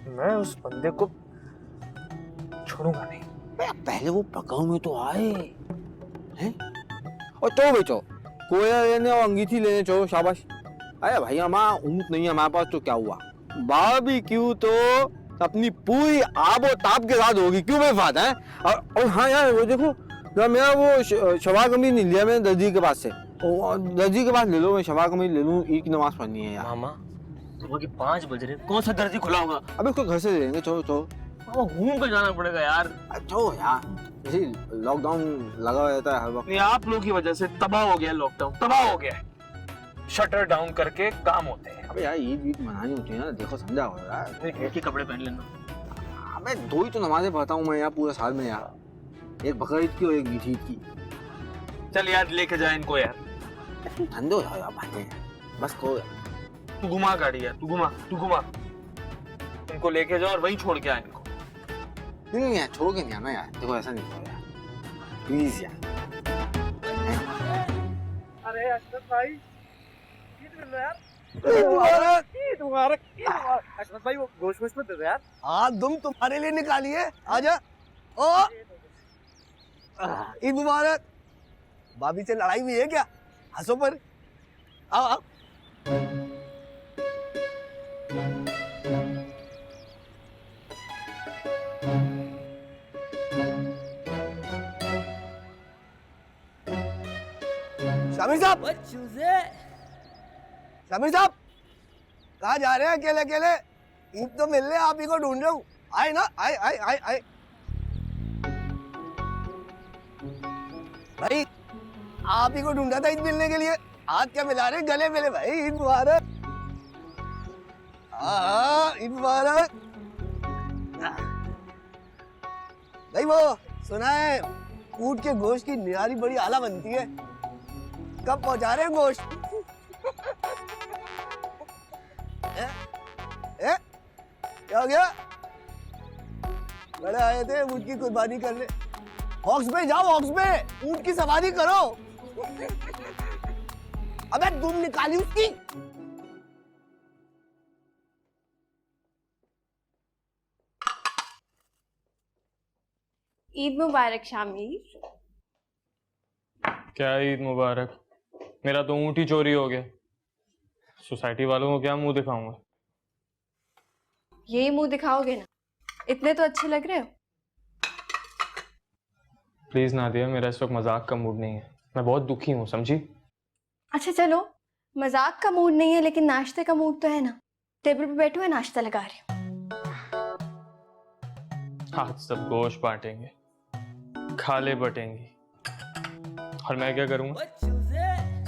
मैं उस बंदे को छोड़ूंगा नहीं। पहले वो पकाऊ में तो आए हैं, और तो बेचो कोयला लेने और अंगीठी लेने चलो, शाबाश। अरे भाई, हमारा ऊँट नहीं है हमारे पास तो क्या हुआ, बारबेक्यू तो अपनी पूरी आब और ताप के साथ होगी, क्यों बेफात है? और हाँ यार वो देखो, जरा मेरा वो शवा कमीज नहीं लिया मैंने दर्जी के पास से। दर्जी के पास ले लो, मैं शवा कमीज ले लूँ, ईद की नमाज पढ़नी है यार। मामा सुबह के 5 बज रहे, कौन सा दर्जी खुला होगा? अबे उसको घर से दे देंगे, चलो चलो। मामा घूम कर जाना पड़ेगा यार। चलो यार, इसी लॉकडाउन लगा रहता है हर वक्त। नहीं, आप लोगों की वजह से तबाह हो गया लॉकडाउन, तबाह हो गया। शटर डाउन करके काम होते हैं। अबे यार ईद मनानी होती है ना, देखो समझा हो यार। एक ही कपड़े पहन लेना। अबे 2 ही तो नमाजें पढ़ता हूँ मैं यार पूरे साल में यार, एक बकरीद ईद की और एक मीठी ईद की। चल यार लेके जाए इनको यार। ठंडे हो जाओ यार भाई, बस को तू घुमा गाड़ी यार, तू घुमा इनको लेके जाओ और वहीं छोड़ के आ इनको। नहीं यार, छोड़ के नहीं आना यार, देखो ऐसा नहीं करो यार, प्लीज यार। अरे अशरफ भाई, ईद मिल रहा है यार। ईद मुबारक। अशरफ भाई वो गोश्त वोश्त मत दे दो यार। हाँ तुम तुम्हारे लिए निकाली है, आजा। ओ ईद मुबारक। भाभी से लड़ाई हुई है क्या? हंसो पर। आओ आओ। शामिर साहब, शामिर साहब, कहाँ जा रहे हैं अकेले अकेले? ईद तो मिल रहे, आप ही को ढूंढ रहा हूँ। आए ना, आए आए आए आए। भाई आप ही को ढूंढा था ईद मिलने के लिए, हाथ क्या मिला रहे, गले मिले भाई। ईद मुबारक। हाँ ईद मुबारक। भाई वो सुना है ऊंट के गोश्त की निहारी बड़ी आला बनती है, कब पहुंचा रहे हैं गोश्त? क्या हो गया? बड़े आए थे ऊंट की कुर्बानी करने। हॉक्स में जाओ, हॉक्स में ऊंट की सवारी करो। अबे तुम निकाली उसकी। ईद मुबारक शामिर। क्या ईद मुबारक? मेरा तो ऊँट ही चोरी हो गया। सोसाइटी वालों को क्या मुंह दिखाऊंगा? यही मुंह दिखाओगे ना, इतने तो अच्छे लग रहे हो। प्लीज नादिया, मेरा इस वक्त मजाक का मूड नहीं है, मैं बहुत दुखी हूँ, समझी? अच्छा चलो, मजाक का मूड नहीं है लेकिन नाश्ते का मूड तो है ना। टेबल पे बैठो, है नाश्ता लगा रही हूँ। आज सब गोश्त बांटेंगे, खाले बटेंगी, और मैं क्या करूँगा?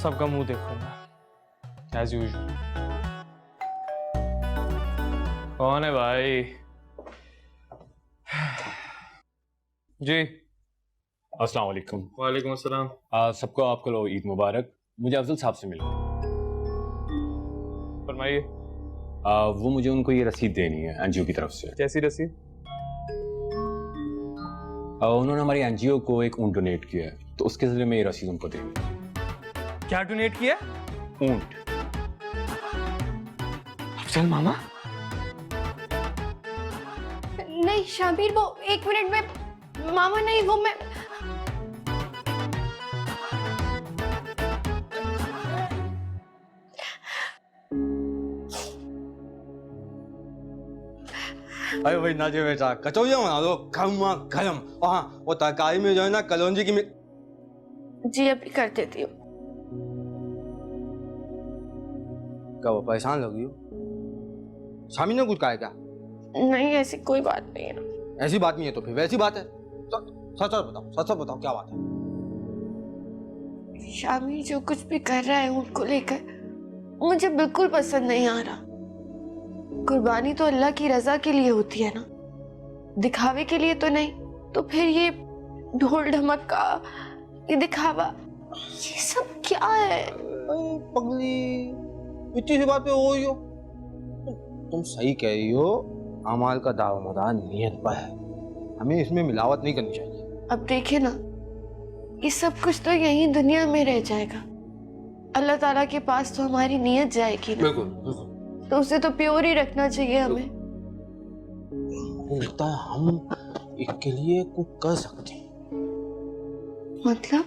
सबका मुंह देखूंगा एज यूजुअल। कौन है भाई? जी अस्सलाम वालेकुम। वालेकुम अस्सलाम। सबको आपको ईद मुबारक। मुझे अफजल साहब से मिलना है। फरमाइए। वो मुझे उनको ये रसीद देनी है एनजीओ की तरफ से। कैसी रसीद? उन्होंने हमारी एनजीओ को एक ऊंट डोनेट किया है, तो उसके जरिए में ये रसीद उनको देनी है। क्या डोनेट किया? ऊंट। अफजल मामा? नहीं शामिर, वो 1 मिनट में। मामा नहीं, वो मैं। अरे भाई नाजिया बेटा, कचौड़ियाँ बना दो गरमा गरम। और हाँ, वो तरकारी में जो है ना कलौंजी की जी अभी कर देती हूँ। क्या वो परेशान लगी हो? शामी ने कुछ कहा है क्या? नहीं ऐसी कोई बात नहीं है। ऐसी बात नहीं है तो फिर वैसी बात है। सच बताओ, सच बताओ क्या बात है? शामी जो कुछ भी कर रहा है उनको लेकर मुझे बिल्कुल पसंद नहीं आ रहा। कुर्बानी तो अल्लाह की रजा के लिए होती है ना, दिखावे के लिए तो नहीं। तो फिर ये ढोल ढमक्का, ये दिखावा, ये सब क्या है? पगली, इतनी सी बात पे हो रही हो? तुम सही कह रही हो, अमाल का दारोमदार नियत पर है, हमें इसमें मिलावट नहीं करनी चाहिए। अब देखे ना, ये सब कुछ तो यहीं दुनिया में रह जाएगा, अल्लाह ताला के पास तो हमारी नियत जाएगी ना। बिल्कुल बिल्कुल। तो उसे तो प्योर ही रखना चाहिए हमें। लगता है हम इसके लिए कुछ कर सकते हैं। मतलब?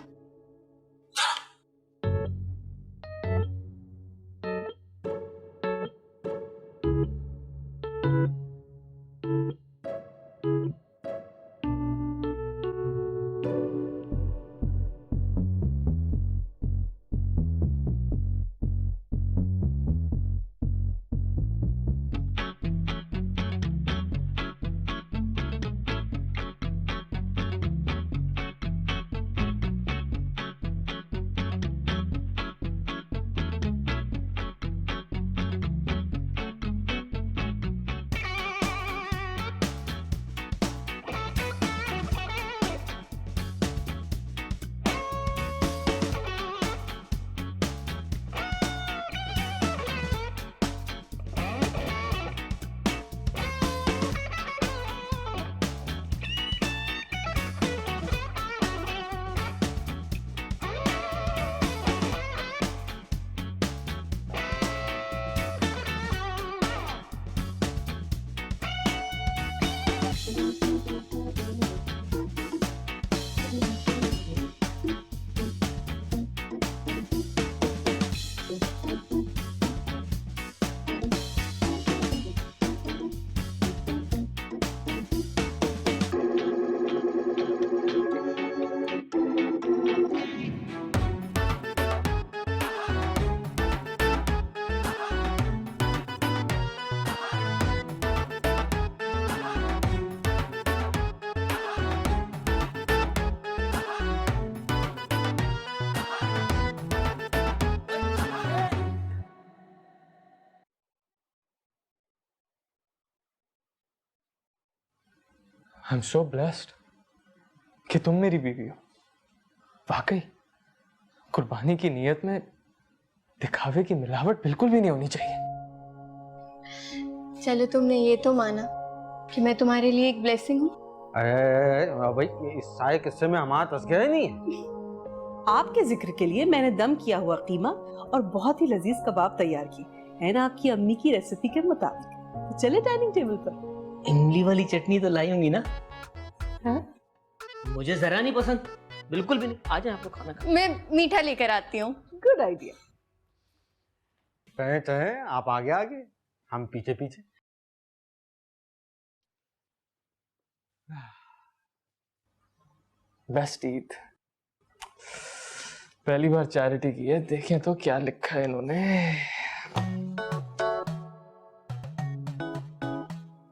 आई एम सो ब्लेस्ड कि तुम मेरी बीवी हो। वाकई कुर्बानी की नीयत में दिखावे की मिलावट बिल्कुल भी नहीं होनी चाहिए। चलो तुमने ये तो माना कि मैं तुम्हारे लिए एक ब्लेसिंग हूँ। अरे भाई इस सारे किस्से में हमारा तस्करा ही नहीं है। आपके जिक्र के लिए मैंने दम किया हुआ कीमा और बहुत ही लजीज कबाब तैयार की है ना, आपकी अम्मी की रेसिपी के मुताबिक। तो चले डाइनिंग टेबल पर। इमली वाली चटनी तो लाई होंगी ना? हाँ? मुझे जरा नहीं पसंद, बिल्कुल भी नहीं। आ जाए आप लोग खाना खा। मैं मीठा लेकर आती हूँ। Good idea. कहे आप आगे आगे, हम पीछे पीछे। बेस्ट ईद। पहली बार चैरिटी की है, देखें तो क्या लिखा है इन्होंने।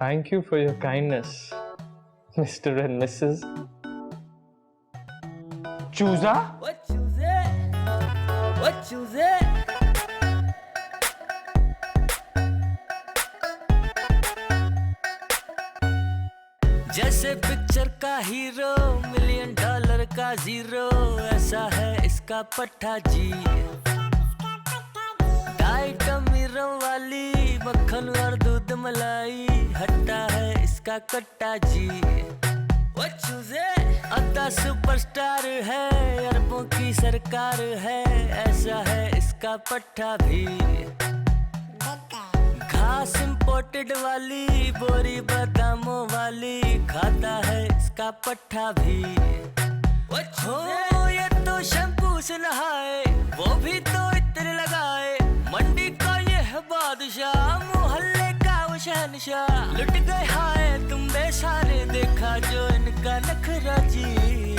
Thank you for your kindness mister and Mrs चूजा। जैसे पिक्चर का हीरो, $1 मिलियन का जीरो, ऐसा है इसका पट्टा जी। डाइट अमीरों वाली, मक्खन और दूध मलाई, हट्टा है इसका कट्टा जी। वो चूजे अद्दा सुपरस्टार है, अरबों की सरकार है, ऐसा है इसका पट्टा भी। घास इंपोर्टेड वाली, बोरी बादामों वाली, खाता है इसका पट्टा भी। हो ये तो शैम्पू से नहाए, वो भी तो इत्र लगाए, मंडी का ये है बादशाह, मोहल्ले का वो शहनशाह। लुट गए हाय तुम बेसारे, देखा जो इनका नखरा जी।